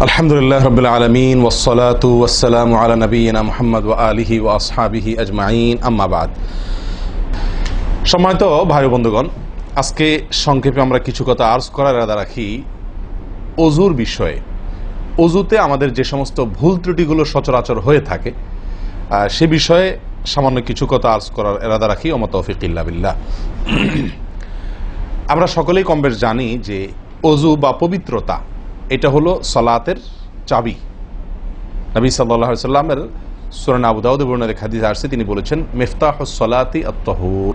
আলহামদুলিল্লাহ রাব্বিল আলামিন ওয়াসসালাতু ওয়াসসালামু আলা নাবিয়িনা মুহাম্মদ ওয়া আলিহি ওয়া আসহাবিহি আজমাইন, আম্মা বাদ। সম্মানিত ভাই বন্ধুগণ, আজকে সংক্ষেপে আমরা কিছু কথা আর্জ করার ইরাদা রাখি ওযুর বিষয়ে। ওযুতে আমাদের যে সমস্ত ভুল ত্রুটিগুলো সচরাচর হয়ে থাকে সে বিষয়ে সামান্য কিছু কথা আর্জ করার ইরাদা রাখি। ওয়া মা তাওফীক ইল্লা বিল্লাহ। আমরা সকলেই কমবেশ জানি যে ওযু বা পবিত্রতা এটা হলো সালাতের চাবি। নবী সাল্লাল্লাহু আলাইহি ওয়াসাল্লামের সূরা আবু দাউদে বর্ণিত হাদিসে আসছে, তিনি বলেছেন মিফতাহুস সালাতি আত-তাহুর,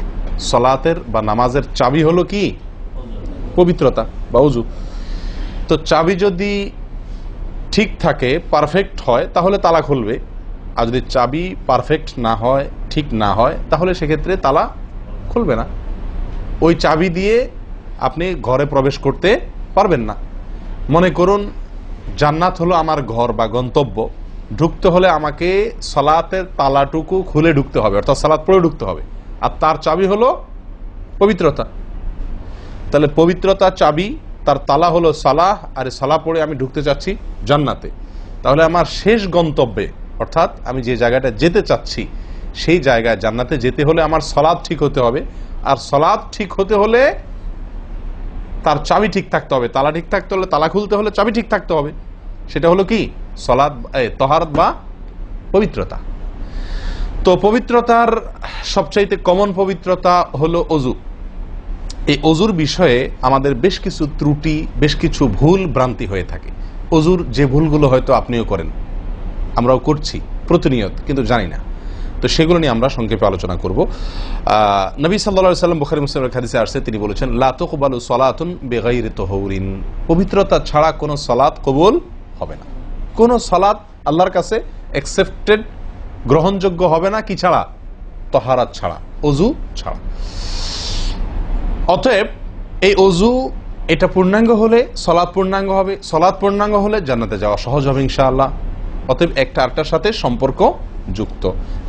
সালাতের বা নামাজের চাবি হলো কি? পবিত্রতা বা ওযু। তো চাবি যদি ঠিক থাকে, পারফেক্ট হয়, তাহলে তালা খুলবে। আর যদি চাবি পারফেক্ট না হয়, ঠিক না হয়, তাহলে সেক্ষেত্রে তালা খুলবে না। ওই চাবি দিয়ে আপনি ঘরে প্রবেশ করতে পারবেন না। মনে করুন জান্নাত হলো আমার ঘর বা গন্তব্য, ঢুকতে হলে আমাকে সালাতের তালাটুকু খুলে ঢুকতে হবে, অর্থাৎ সালাত পড়ে ঢুকতে হবে, আর তার চাবি হলো পবিত্রতা। তাহলে পবিত্রতা চাবি, তার তালা হলো সালাহ, আর সালাহ পড়ে আমি ঢুকতে চাচ্ছি জান্নাতে। তাহলে আমার শেষ গন্তব্যে, অর্থাৎ আমি যে জায়গাটা যেতে চাচ্ছি সেই জায়গায় জান্নাতে যেতে হলে আমার সালাত ঠিক হতে হবে, আর সালাত ঠিক হতে হলে তার চাবি ঠিক থাকতে হবে। তালা ঠিক থাকতে হলে, তালা খুলতে হলে চাবি ঠিক থাকতে হবে। সেটা হলো কি? সালাত, তাহারাত বা পবিত্রতা। তো পবিত্রতার সবচাইতে কমন পবিত্রতা হলো ওযু। এই ওযুর বিষয়ে আমাদের বেশ কিছু ত্রুটি, বেশ কিছু ভুল ভ্রান্তি হয়ে থাকে। ওযুর যে ভুলগুলো হয়তো আপনিও করেন, আমরাও করছি প্রতিনিয়ত, কিন্তু জানি না। তো সেগুলো নিয়ে আমরা সংক্ষেপে আলোচনা করব। নবী সাল্লাল্লাহু আলাইহি ওয়াসাল্লাম বুখারী মুসলিমের হাদিসে আসছে, তিনি বলেছেন লা তুকবালু সালাতুন বিগাইরি তাহুরিন, পবিত্রতা ছাড়া কোনো সালাত কবুল হবে না। কোনো সালাত আল্লাহর কাছে অ্যাকসেপ্টেড, গ্রহণযোগ্য হবে না কি ছাড়া? তাহারাত ছাড়া, ওযু ছাড়া। অতএব এই ওযু এটা পূর্ণাঙ্গ হলে সালাত পূর্ণাঙ্গ হবে, সালাত পূর্ণাঙ্গ হলে জান্নাতে যাওয়া সহজ হবে ইনশাআল্লাহ। অতএব একটা আরেকটার সাথে সম্পর্ক যুক্ত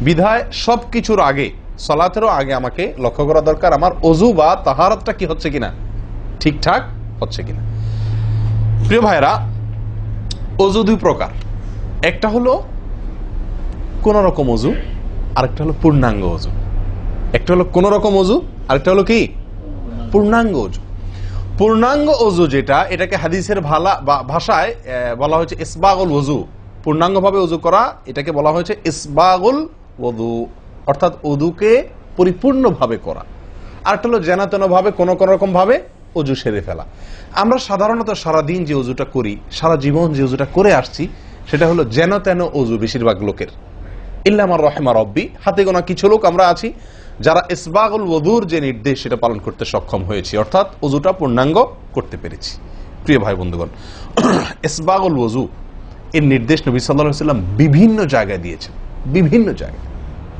বিধায় সবকিছুর আগে, সালাতেরও আগে আমাকে লক্ষ্য করা দরকার আমার ওযু বা তাহারাতটা কি হচ্ছে কিনা, ঠিকঠাক হচ্ছে কিনা। প্রিয় ভাইরা, ওযু দুই প্রকার। একটা হলো কোন রকম ওযু, আরেকটা হলো পূর্ণাঙ্গ ওযু। একটা হলো কোন রকম ওযু, আরেকটা হলো কি? পূর্ণাঙ্গ ওযু। পূর্ণাঙ্গ ওযু যেটা, এটাকে হাদিসের ভাষায় বলা হয়েছে ইসবাগুল ওযু। পূর্ণাঙ্গভাবে ওযু করা, এটাকে বলা হয়েছে ইসবাগুল ওযু, অর্থাৎ ওযুকে পরিপূর্ণভাবে করা। আরেকটা হলো যেন তেন ভাবে, কোন কোন রকম ভাবে ওযু সেরে ফেলা। আমরা সাধারণত সারাদিন যে ওযুটা করি, সারা জীবন যে ওযুটা করে আসছি, সেটা হলো যেন তেন ওযু বেশিরভাগ লোকের। ইল্লা মান রাহিমা রব্বি, হাতে গোনা কিছু লোক আমরা আছি যারা ইসবাগুল ওযুর যে নির্দেশ সেটা পালন করতে সক্ষম হয়েছি, অর্থাৎ ওযুটা পূর্ণাঙ্গ করতে পেরেছি। প্রিয় ভাই বন্ধুগণ, ইসবাগুল ওযু এর নির্দেশ নবী সাল্লাল্লাহু আলাইহি ওয়াসাল্লাম বিভিন্ন জায়গায় দিয়েছেন, বিভিন্ন জায়গায়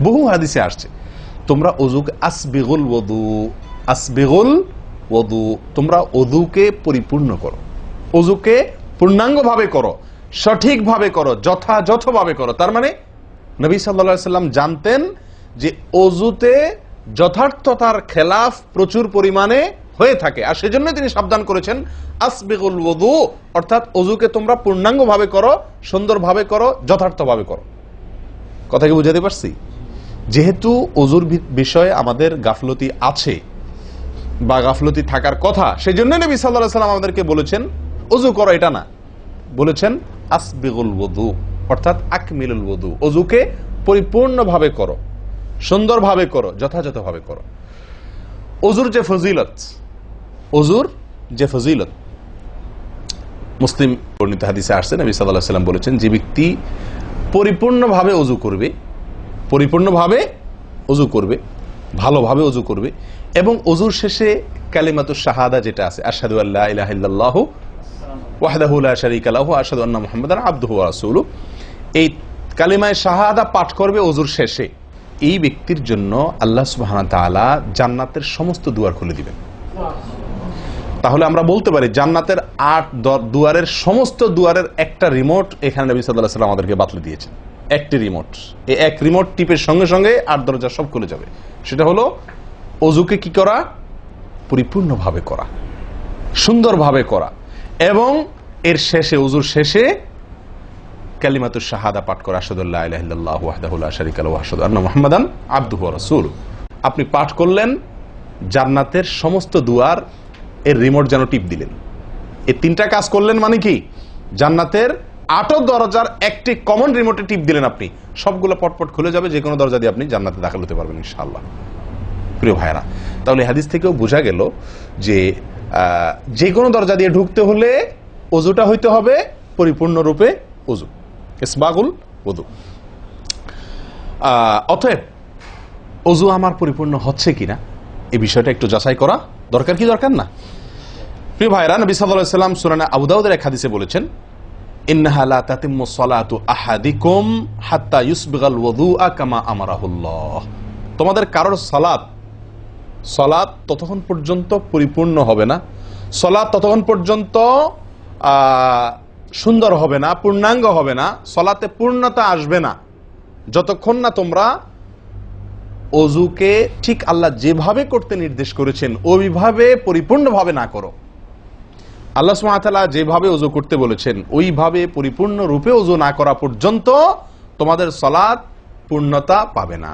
বহু হাদিসে আসছে, তোমরা ওযুকে আসবিগুল ওযু, আসবিগুল ওযু, তোমরা ওযুকে পরিপূর্ণ করো, ওযুকে পূর্ণাঙ্গভাবে করো, সঠিকভাবে করো, যথাযথভাবে করো। তার মানে নবী সাল্লাল্লাহু আলাইহি ওয়াসাল্লাম জানতেন যে ওযুতে যথার্থতার খেলাফ প্রচুর পরিমাণে হয়ে থাকে, আর সেজন্য তিনি সাবধান করেছেন আসবিগুল ওযু, অর্থাৎ ওযুকে তোমরা পূর্ণাঙ্গভাবে করো, সুন্দরভাবে করো, যথার্থভাবে করো। কথা কি বুঝাতে পারছি? যেহেতু ওযুর বিষয়ে আমাদের গাফলতি আছে বা গাফলতি থাকার কথা, সেজন্য নবী সাল্লাল্লাহু আলাইহি ওয়াসাল্লাম আমাদেরকে বলেছেন ওযু করো, এটা না, বলেছেন আসবিগুল ওযু, অর্থাৎ আকমিলুল ওযু, ওযুকে পরিপূর্ণভাবে করো, সুন্দরভাবে করো, যথাযথভাবে করো। ওযুর যে ফজিলত, ওযুর যে ফজিলত মুসলিম বর্ণিত হাদিসে আসছে, নবী সাল্লাল্লাহু আলাইহি ওয়াসাল্লাম বলেছেন যে ব্যক্তি পরিপূর্ণভাবে ওযু করবে, পরিপূর্ণভাবে ওযু করবে, ভালোভাবে ওযু করবে, এবং ওযুর শেষে কালিমাতুশ শাহাদা যেটা আছে, আশহাদু আল্লা ইলাহা ইল্লাল্লাহু ওয়াহদাহু লা শারীকা লাহু ওয়া আশহাদু আন্না মুহাম্মাদান আবদুহু ওয়া রাসূলুহু, এই কালিমায়ে শাহাদা পাঠ করবে ওযুর শেষে, এই ব্যক্তির জন্য আল্লাহ সুবহানাহু ওয়া তাআলা জান্নাতের সমস্ত দুয়ার খুলে দিবেন। তাহলে আমরা বলতে পারি জান্নাতের 8 দুয়ারের সমস্ত দুয়ারের একটা রিমোট এখানে নবী সাল্লাল্লাহু আলাইহি ওয়াসাল্লাম আমাদেরকে বাতলে দিয়েছেন। একটি রিমোট, এই এক রিমোট টিপের সঙ্গে সঙ্গে 8 দরজা সব খুলে যাবে। সেটা হলো ওযুকে কি করা? পরিপূর্ণভাবে করা, সুন্দরভাবে করা, এবং এর শেষে, ওযুর শেষে কালিমাতুশ শাহাদা পাঠ করে আশহাদু আল্লা ইলাহা ইল্লাল্লাহু ওয়াহদাহু লা শারীকা লাহু ওয়া আশহাদু আন্না মুহাম্মাদান আবদুহু ওয়া রাসূলুহু। আপনি পাঠ করলেন, জান্নাতের সমস্ত দুয়ার এর রিমোট যেন টিপ দিলেন। এই তিনটা কাজ করলেন মানে কি? জান্নাতের 8 দরজার একটি কমন রিমোটে টিপ দিলেন, আপনি সবগুলো পটপট খুলে যাবে, যে কোনো দরজা দিয়ে আপনি জান্নাতে দাখিল হতে পারবেন ইনশাআল্লাহ। প্রিয় ভাইরা, তাহলে হাদিস থেকেও বোঝা গেল যে যে কোনো দরজা দিয়ে ঢুকতে হলে ওযুটা হইতে হবে পরিপূর্ণরূপে ওযু, ইসবাগুল ওযু। অতএব ওযু আমার পরিপূর্ণ হচ্ছে কিনা এই বিষয়টা একটু যাচাই করা দরকার, কি দরকার না? প্রিয় ভাইরা, নবী সাল্লাল্লাহু আলাইহি ওয়াসাল্লাম সূরা আবু দাউদের এক হাদিসে বলেছেন, ইন্নাহা লা তাতিম্মু সালাতু আহাদিকুম হাত্তা ইউসবিগাল ওযুআ কামা আমারাহুল্লাহ। তোমাদের কারোর সালাত ততক্ষণ পর্যন্ত পরিপূর্ণ হবে না, সালাত ততক্ষণ পর্যন্ত সুন্দর হবে না, পূর্ণাঙ্গ হবে না, সালাতে পূর্ণতা আসবে না, যতক্ষণ না তোমরা ওযুকে ঠিক আল্লাহ যেভাবে করতে নির্দেশ করেছেন ওইভাবে পরিপূর্ণভাবে না করো। আল্লাহ সুবহানাহু ওয়া তাআলা যেভাবে ওযু করতে বলেছেন ওইভাবে পরিপূর্ণ রূপে ওযু না করা পর্যন্ত তোমাদের সালাত পূর্ণতা পাবে না।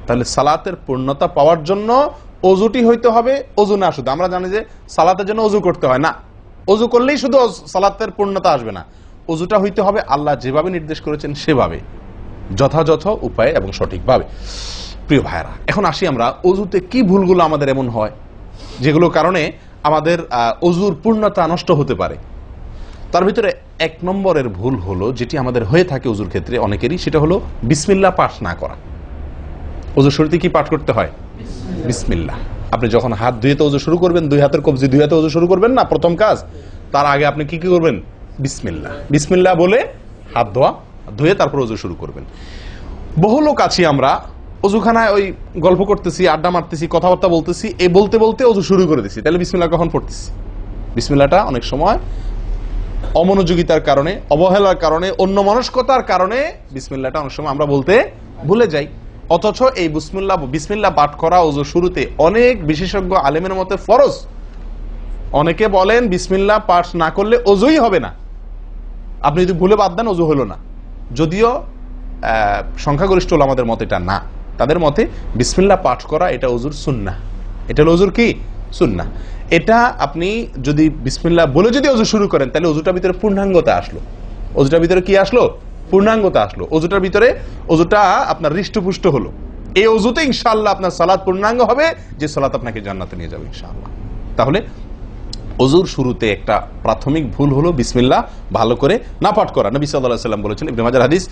তাহলে সালাতের পূর্ণতা পাওয়ার জন্য ওযুটি হইতে হবে, ওযু না শুধু। আমরা জানি যে সালাতের জন্য ওযু করতে হয় না, ওযু করলেই শুধু সালাতের পূর্ণতা আসবে না, ওযুটা হইতে হবে আল্লাহ যেভাবে নির্দেশ করেছেন সেভাবে, যথাযথ উপায়ে এবং সঠিকভাবে। প্রিয় ভাইরা, এখন আসি আমরা ওযুতে কি ভুলগুলো আমাদের এমন হয় যেগুলোর কারণে আমাদের ওযুর পূর্ণতা নষ্ট হতে পারে। তার ভিতরে 1 নম্বরের ভুল হলো, যেটি আমাদের হয়ে থাকে ওযুর ক্ষেত্রে অনেকেরই, সেটা হলো বিসমিল্লাহ পাঠ না করা। ওযু শুরুতে কি পাঠ করতে হয়? বিসমিল্লাহ। আপনি যখন হাত ধুয়ে তো ওযু শুরু করবেন, 2 হাতের কবজি 2 হাতে ওযু শুরু করবেন না, প্রথম কাজ। তার আগে আপনি কি করবেন? বিসমিল্লাহ। বিসমিল্লাহ বলে হাত ধুয়ে তারপর ওযু শুরু করবেন। বহু লোক আছি আমরা ওযুখানায় ওই গল্প করতেছি, আড্ডা মারতেছি, কথাবার্তা বলতেছি, এই বলতে বলতে ওযু শুরু করে দিছি। তাহলে বিসমিল্লাহ কখন পড়তেছি? বিসমিল্লাহটা অনেক সময় অমনোযোগিতার কারণে, অবহেলার কারণে, অন্যমনস্কতার কারণে বিসমিল্লাহটা অনেক সময় আমরা বলতে ভুলে যাই। অথচ এই বিসমিল্লাহ পাঠ করা ওযু শুরুতে অনেক বিশেষজ্ঞ আলেমের মতে ফরজ। অনেকে বলেন বিসমিল্লাহ পাঠ না করলে ওযুই হবে না, আপনি যদি ভুলে বাদ দেন ওযু হলো না। যদিও সংখ্যাগরিষ্ঠ ওলামাদের মতে এটা না, তাদের মতে বিসমিল্লাহ পাঠ করা এটা ওযুর সুন্নাহ। এটা হলো ওযুর কি? সুন্নাহ। এটা আপনি যদি বিসমিল্লাহ বলে যদি ওযু শুরু করেন তাহলে ওযুটার ভিতরে পূর্ণাঙ্গতা আসলো। ওযুটার ভিতরে কি আসলো? পূর্ণাঙ্গতা আসলো। ওযুটার ভিতরে ওযুটা আপনার হৃষ্টপুষ্ট হলো। এই ওযুতে ইনশাআল্লাহ আপনার সালাত পূর্ণাঙ্গ হবে, যে সালাত আপনাকে জান্নাতে নিয়ে যাবে ইনশাআল্লাহ। তাহলে ওযুর শুরুতে একটা প্রাথমিক ভুল হলো বিসমিল্লাহ ভালো করে না পাঠ করা। নবী সাল্লাল্লাহু আলাইহি ওয়াসাল্লাম বলেছেন, ইবনে মাজাহ হাদিস,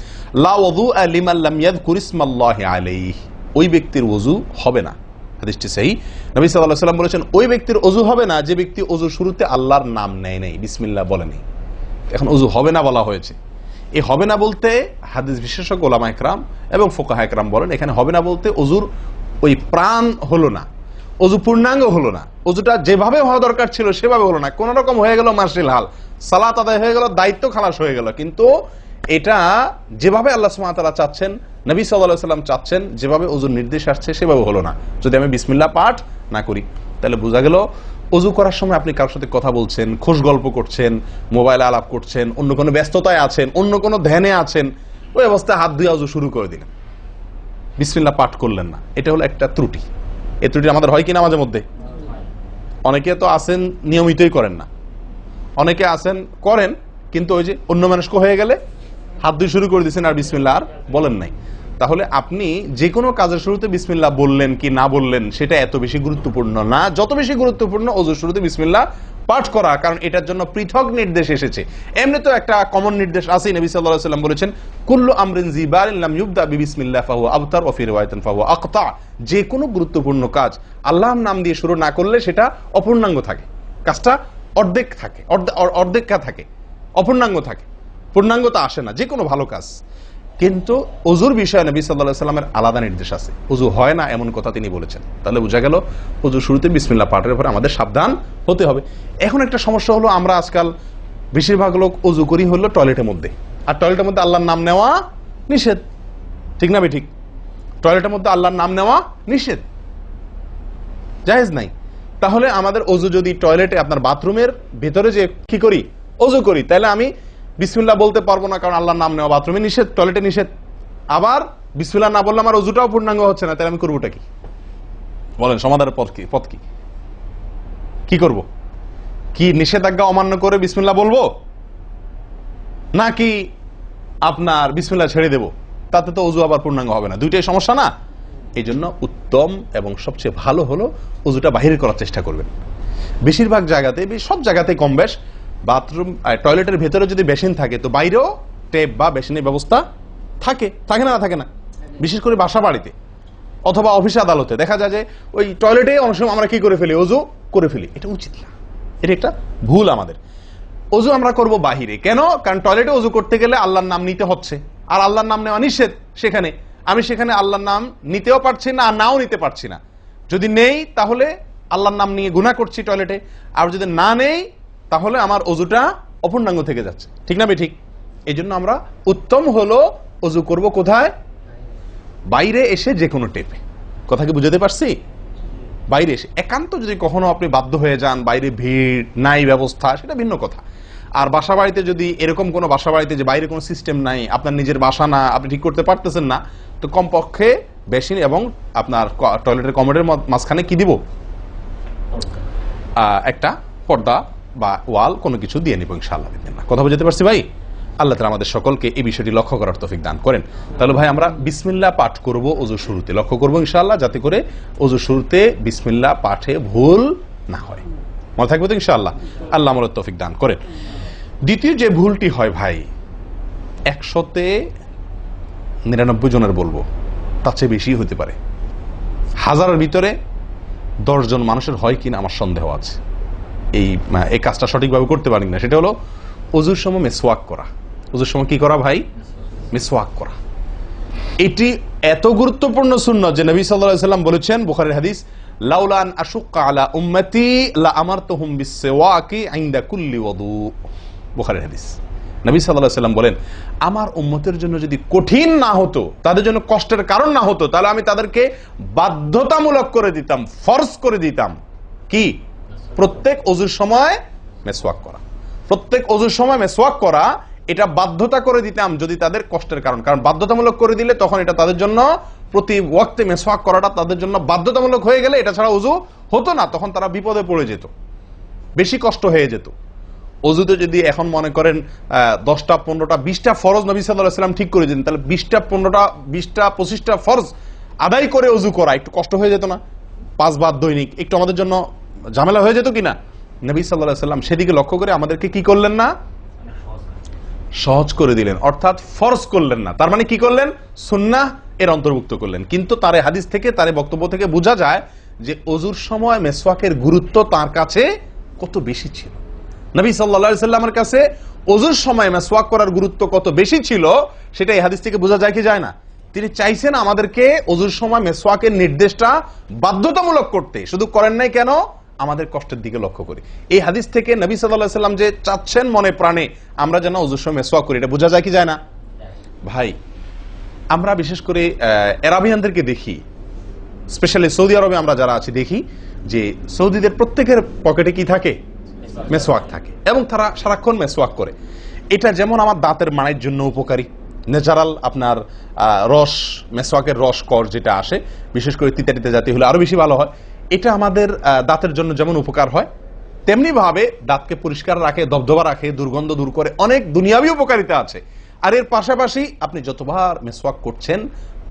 লা ওযুআ লিমান লাম ইয়াযকুর ইসমাল্লাহি আলাইহি। ওই ব্যক্তির ওযু হবে না, হাদিসটি সহিহ। নবী সাল্লাল্লাহু আলাইহি ওয়াসাল্লাম বলেছেন, ওই ব্যক্তির ওযু হবে না যে ব্যক্তি ওযুর শুরুতে আল্লাহর নাম নেয় নাই, বিসমিল্লাহ বলে নাই। এখন ওযু হবে না বলা হয়েছে। এই হবে না বলতে হাদিস বিশেষজ্ঞ উলামা ইকরাম এবং ফুকাহা ইকরাম বলেন, এখানে হবে না বলতে ওযুর ওই প্রাণ হলো না, ওযু পূর্ণাঙ্গ হলো না, ওযুটা যেভাবে হওয়া দরকার ছিল সেভাবে হলো না। কোন রকম হয়ে গেল মার্শাল হাল, সালাত আদায় হয়ে গেল, দায়িত্ব খালাস হয়ে গেল, কিন্তু এটা যেভাবে আল্লাহ সুবহানাহু ওয়া তাআলা চাচ্ছেন, নবী সাল্লাল্লাহু আলাইহি ওয়াসাল্লাম চাচ্ছেন, যেভাবে ওযুর নির্দেশ আসছে সেভাবে হলো না। যদি আমি বিসমিল্লাহ পাঠ না করি, তাহলে বোঝা গেল ওযু করার সময় আপনি কারোর সাথে কথা বলছেন, খোশ গল্প করছেন, মোবাইলে আলাপ করছেন, অন্য কোনো ব্যস্ততায় আছেন, অন্য কোনো ধ্যানে আছেন, ওই অবস্থায় হাত ধুয়ে ওযু শুরু করে দিলেন, বিসমিল্লাহ পাঠ করলেন না। এটা হলো একটা ত্রুটি। এই ত্রুটি আমাদের হয় কিনা মাঝে মধ্যে? অনেকে তো আছেন নিয়মিতই করেন না, অনেকে আছেন করেন কিন্তু ওই যে অন্য মানুষকে হয়ে গেলে হাত ধুয়ে শুরু করে দিয়েছেন আর বিসমিল্লাহ আর বলেন নাই। তাহলে আপনি যে কোনো কাজের শুরুতে বিসমিল্লাহ বললেন কি না বললেন সেটা এত বেশি গুরুত্বপূর্ণ না, যত বেশি গুরুত্বপূর্ণ ওযুর শুরুতে বিসমিল্লাহ পাঠ করা, কারণ এটার জন্য পৃথক নির্দেশ এসেছে। এমনি তো একটা কমন নির্দেশ আছে, নবী সাল্লাল্লাহু আলাইহি ওয়াসাল্লাম বলেছেন, কুল্লু আমরিন জিবারিন লাম ইউবদা বিবিসমিল্লাহ ফাহুয়া আবতার ওয়া ফি রিওয়ায়াতিন ফাহুয়া আকতা। যে কোনো গুরুত্বপূর্ণ কাজ আল্লাহর নাম দিয়ে শুরু না করলে সেটা অপূর্ণাঙ্গ থাকে, কাজটা অর্ধেক থাকে, অর্ধেকা থাকে, অপূর্ণাঙ্গ থাকে, পূর্ণাঙ্গতা আসে না যে কোনো ভালো কাজ। কিন্তু ওযুর বিষয়ে নবী সাল্লাল্লাহু আলাইহি ওয়াসাল্লামের আলাদা নির্দেশ আছে, ওযু হয় না এমন কথা তিনি বলেছেন। তাহলে বোঝা গেল ওযুর শুরুতে বিসমিল্লাহ পাঠের উপরে আমাদের সাবধান হতে হবে। এখন একটা সমস্যা হলো, আমরা আজকাল বেশিরভাগ লোক ওযু করি হলো টয়লেটের মধ্যে, আর টয়লেটের মধ্যে আল্লাহর নাম নেওয়া নিষেধ, ঠিক না ঠিক? টয়লেটের মধ্যে আল্লাহর নাম নেওয়া নিষেধ, জায়েজ নাই। তাহলে আমাদের ওযু যদি টয়লেটে আপনার বাথরুমের ভেতরে যে কি করি ওযু করি, তাহলে আমি বিসমিল্লাহ বলতে পারবো না কারণ আল্লাহর নাম নেওয়া বাথরুমে নিষেধ, টয়লেটে নিষেধ, আবার বিসমিল্লাহ না বললে আমার ওযুটাও পূর্ণাঙ্গ হচ্ছে না, তাহলে আমি করবোটা কি? বলেন সমাধানের পথ কি? কি করব? কি নিষেধাজ্ঞা অমান্য করে বিসমিল্লাহ বলবো, নাকি আপনার বিসমিল্লাহ ছেড়ে দেব? তাতে তো ওযু আবার পূর্ণাঙ্গ হবে না, দুইটাই সমস্যা না? এই জন্য উত্তম এবং সবচেয়ে ভালো হলো ওযুটা বাহির করার চেষ্টা করবেন। বেশিরভাগ জায়গাতে, সব জায়গাতে কম বেশ, বাথরুম টয়লেটের ভেতরে যদি বেসিন থাকে তো বাইরেও টেপ বা বেসিনের ব্যবস্থা থাকে থাকে না? বিশেষ করে বাসা বাড়িতে অথবা অফিস আদালতে দেখা যায় যে ওই টয়লেটে অনেক সময় আমরা কি করে ফেলি, ওযু করে ফেলি। এটা উচিত না, এটা একটা ভুল আমাদের। ওযু আমরা করব বাহিরে। কেন? কারণ টয়লেটে ওযু করতে গেলে আল্লাহর নাম নিতে হচ্ছে, আর আল্লাহর নাম নেওয়া নিষেধ। আমি সেখানে আল্লাহর নাম নিতেও পারছি না, আর নাও নিতে পারছি না। যদি নেই তাহলে আল্লাহর নাম নিয়ে গুনাহ করছি টয়লেটে, আর যদি না নেই তাহলে আমার ওযুটা অপূর্ণাঙ্গ থেকে যাচ্ছে। ঠিক না ঠিক? এই জন্য আমরা উত্তম হলো ওযু করব কোথায়? বাইরে এসে যে কোনো টেপে। কথা কি বুঝাতে পারছি? বাইরে এসে একান্ত যদি কখনো আপনি বাধ্য হয়ে যান, বাইরে ভিড় নাই, ব্যবস্থা, সেটা ভিন্ন কথা। আর বাসা বাড়িতে যদি এরকম কোনো বাসা বাড়িতে যে বাইরে কোনো সিস্টেম নাই, আপনার নিজের বাসা না, আপনি ঠিক করতে পারতেছেন না, তো কমপক্ষে বেসিন এবং আপনার টয়লেটের কমোডের মাঝখানে কি দিব? একটা পর্দা বা ওয়াল কোনো কিছু দিয়ে নিব ইনশাআল্লাহ। কথা বুঝতে পারছি ভাই? আল্লাহ তাআলা আমাদের সকলকে এই বিষয়টি লক্ষ্য করার তৌফিক দান করেন। তাহলে ভাই আমরা বিসমিল্লাহ পাঠ করব ওযু শুরুতে, লক্ষ্য করব ইনশাআল্লাহ যাতে করে ওযু শুরুতে বিসমিল্লাহ পাঠে ভুল না হয়। মনে থাকবে তো ইনশাআল্লাহ? আল্লাহ আমাদের তৌফিক দান করেন। দ্বিতীয় যে ভুলটি হয় ভাই, 100-99 জনের বলবো, তার চেয়ে বেশি হতে পারে, হাজারের ভিতরে 10 জন মানুষের হয় কিনা আমার সন্দেহ আছে এই কাজটা সঠিকভাবে করতে পারি না। সেটা হলো ওযুর সময় মিসওয়াক করা। ওযুর সময় কি করা ভাই? মিসওয়াক করা। এটি এত গুরুত্বপূর্ণ সুন্নাত যে নবী সাল্লাল্লাহু আলাইহি ওয়াসাল্লাম বলেছেন, বুখারীর হাদিস, লাউলা আন আশুক্কা আলা উম্মতি লা আমারতুহুম বিসওয়াকি ইনদা কুল্লি ওযু। বুখারীর হাদিস। নবী সাল্লাল্লাহু আলাইহি ওয়াসাল্লাম বলেন, আমার উম্মতের জন্য যদি কঠিন না হতো, তাদের জন্য কষ্টের কারণ না হতো, তাহলে আমি তাদেরকে বাধ্যতামূলক করে দিতাম, ফরজ করে দিতাম কি? প্রত্যেক ওযুর সময় মিসওয়াক করা। প্রত্যেক ওযুর সময় মিসওয়াক করা, এটা বাধ্যতা করে দিতাম যদি তাদের কষ্টের কারণ। কারণ বাধ্যতামূলক করে দিলে তখন এটা তাদের জন্য, প্রতি ওয়াক্তে মিসওয়াক করাটা তাদের জন্য বাধ্যতামূলক হয়ে গেলে এটা ছাড়া ওযু হতো না, তখন তারা বিপদে পড়ে যেত, বেশি কষ্ট হয়ে যেত। ওযুতে যদি এখন মনে করেন 10টা 15টা 20টা ফরজ নবী সাল্লাল্লাহু আলাইহি ওয়াসাল্লাম ঠিক করে দিন, তাহলে 20টা 15টা 20টা 25টা ফরজ আদায় করে ওযু করা একটু কষ্ট হয়ে যেত না? 5 বার দৈনিক একটু আমাদের জন্য ঝামেলা হয়ে যেত কিনা? নবী সাল্লাল্লাহু আলাইহি ওয়াসাল্লাম সেদিকে লক্ষ্য করে আমাদেরকে কি করলেন না? সহজ করে দিলেন, অর্থাৎ ফরজ করলেন না। তার মানে কি করলেন? সুন্নাহ এর অন্তর্ভুক্ত করলেন। কিন্তু তার হাদিস থেকে, তার বক্তব্য থেকে বোঝা যায় যে ওযুর সময় মিসওয়াকের গুরুত্ব তার কাছে কত বেশি ছিল। নবী সাল্লাল্লাহু আলাইহি ওয়াসাল্লামের কাছে ওযুর সময় মিসওয়াক করার গুরুত্ব কত বেশি ছিল সেটা এই হাদিস থেকে বোঝা যায় কি যায় না? তিনি চাইছেন আমাদেরকে ওযুর সময় মিসওয়াকের নির্দেশটা বাধ্যতামূলক করতে। শুধু করেন নাই কেন? আমাদের কষ্টের দিকে লক্ষ্য করে। এই হাদিস থেকে নবী সাল্লাল্লাহু আলাইহি ওয়াসাল্লাম যে চাচ্ছেন মনে প্রাণে আমরা যেন ওযুর সময় মিসওয়াক করি, এটা বোঝা যায় কি যায় না? ভাই আমরা বিশেষ করে আরবিয়ানদেরকে দেখি, স্পেশালি সৌদি আরবে আমরা যারা আছি দেখি যে সৌদিদের প্রত্যেকের পকেটে কি থাকে? মিসওয়াক থাকে, এবং তারা সারাক্ষণ মিসওয়াক করে। এটা যেমন আমার দাঁতের মাড়ির জন্য উপকারী, ন্যাচারাল আপনার রস, মিসওয়াকের রস কর যেটা আসে, বিশেষ করে তিতা তিতা জাতীয় হলে আরো বেশি ভালো হয়। এটা আমাদের দাঁতের জন্য যেমন উপকার হয়, তেমনি ভাবে দাঁতকে পরিষ্কার রাখে, দবদবা রাখে, দুর্গন্ধ দূর করে, অনেক দুনিয়াবী উপকারিতা আছে। আর এর পাশাপাশি আপনি যতবার মিসওয়াক করছেন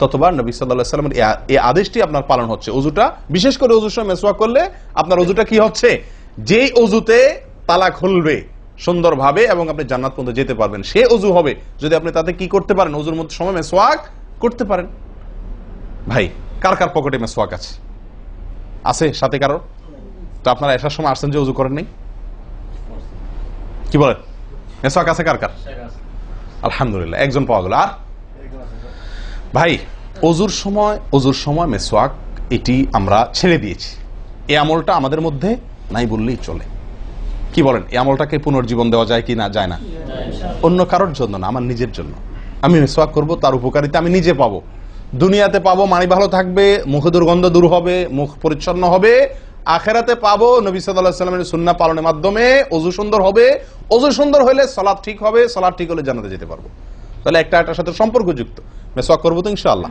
ততবার নবী সাল্লাল্লাহু আলাইহি ওয়াসাল্লামের এই আদেশটি আপনার পালন হচ্ছে। ওযুটা, বিশেষ করে ওযুর সময় মিসওয়াক করলে আপনার ওযুটা কি হচ্ছে? যেই ওযুতে তালা খুলবে সুন্দরভাবে এবং আপনি জান্নাত পর্যন্ত যেতে পারবেন, সে ওযু হবে যদি আপনি তাতে কি করতে পারেন? ওযুর মধ্যে সময় মিসওয়াক করতে পারেন। ভাই কার কার পকেটে মিসওয়াক আছে? আছে সাথে কারো? তো আপনারা আসার সময় আসছেন যে ওযু করেন নাই? কি বলেন? মিসওয়াক আছে কার কার? আলহামদুলিল্লাহ, একজন পাওয়া গেল। আর ভাই ওযুর সময় মিসওয়াক এটি আমরা ছেড়ে দিয়েছি। এই আমলটা আমাদের মধ্যে নাই বললেই চলে। কি বলেন? এই আমলটাকে পুনর্জীবন দেওয়া যায় কি না? যায় না? অন্য কারোর জন্য না, আমার নিজের জন্য। আমি মিসওয়াক করব, তার উপকারিতা আমি নিজে পাবো, দুনিয়াতে পাবো, মানি ভালো থাকবে, মুখে দুর্গন্ধ দূর হবে, মুখ পরিচ্ছন্ন হবে, আখেরাতে পাবো নবী সাল্লাল্লাহু আলাইহি ওয়াসাল্লামের সুন্নাহ পালনের মাধ্যমে। ওযু সুন্দর হবে, ওযু সুন্দর হলে সালাত ঠিক হবে, সালাত ঠিক হলে জান্নাতে যেতে পারবো। তাহলে একটা একটার সাথে সম্পর্কযুক্ত। মেসওয়াক করবো তো ইনশাআল্লাহ?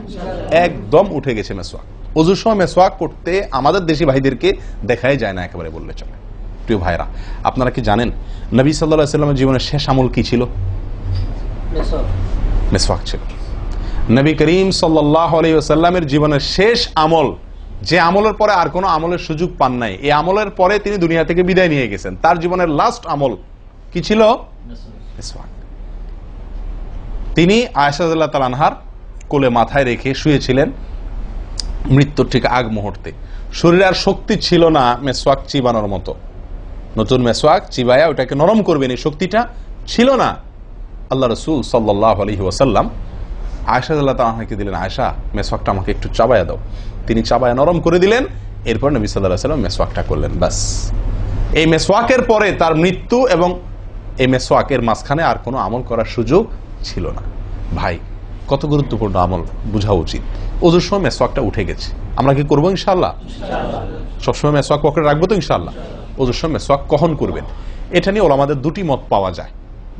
একদম উঠে গেছে মেসওয়াক। ওযুর সময় মেসওয়াক করতে আমাদের দেশি ভাইদেরকে দেখাই যায় না একেবারে বললে চলে। প্রিয় ভাইরা, আপনারা কি জানেন নবী সাল্লাল্লাহু আলাইহি ওয়াসাল্লামের জীবনের শেষ আমল কি ছিল? মেসওয়াক ছিল। নবী করিম সাল্লাল্লাহু আলাইহি ওয়াসাল্লামের জীবনের শেষ আমল, যে আমলের পরে আর কোনো আমলের সুযোগ পান নাই, এই আমলের পরে তিনি দুনিয়া থেকে বিদায় নিয়ে গেছেন। তার জীবনের লাস্ট আমল কি ছিল? মেসওয়াক। তিনি আয়েশা রাদিয়াল্লাহু তাআলা আনহার কোলে মাথায় রেখে শুয়েছিলেন মৃত্যুর ঠিক আগ মুহূর্তে। শরীরে আর শক্তি ছিল না মেসওয়াক চিবানোর মতো। নতুন মেসওয়াক চিবায়া ওটাকে নরম করবেন এই শক্তিটা ছিল না। আল্লাহ রাসূল সাল্লাল্লাহু আলাইহি ওয়াসাল্লাম আয়েশা রাদিয়াল্লাহু তাআলা আনহাকে দিলেন, আয়েশা মেসওয়াকটা আমাকে একটু চাবায়া দাও। তিনি চাবায়া নরম করে দিলেন। এরপর নবী সাল্লাল্লাহু আলাইহি ওয়াসাল্লাম মেসওয়াকটা করলেন। বাস, এই মেসওয়াকের পরে তার মৃত্যু এবং এই মেসওয়াকের মাঝখানে আর কোনো আমল করার সুযোগ ছিল না। ভাই, কত গুরুত্বপূর্ণ আমল বোঝা উচিত। ওযুর সময় মেসওয়াকটা উঠে গেছে, আমরা কি করবো ইনশাআল্লাহ? সবসময় মেসওয়াক পকেটে রাখবো তো ইনশাআল্লাহ? ওযুর সময় মেসওয়াক কখন করবেন, এটা নিয়ে ওলামাদের দুটি মত পাওয়া যায়।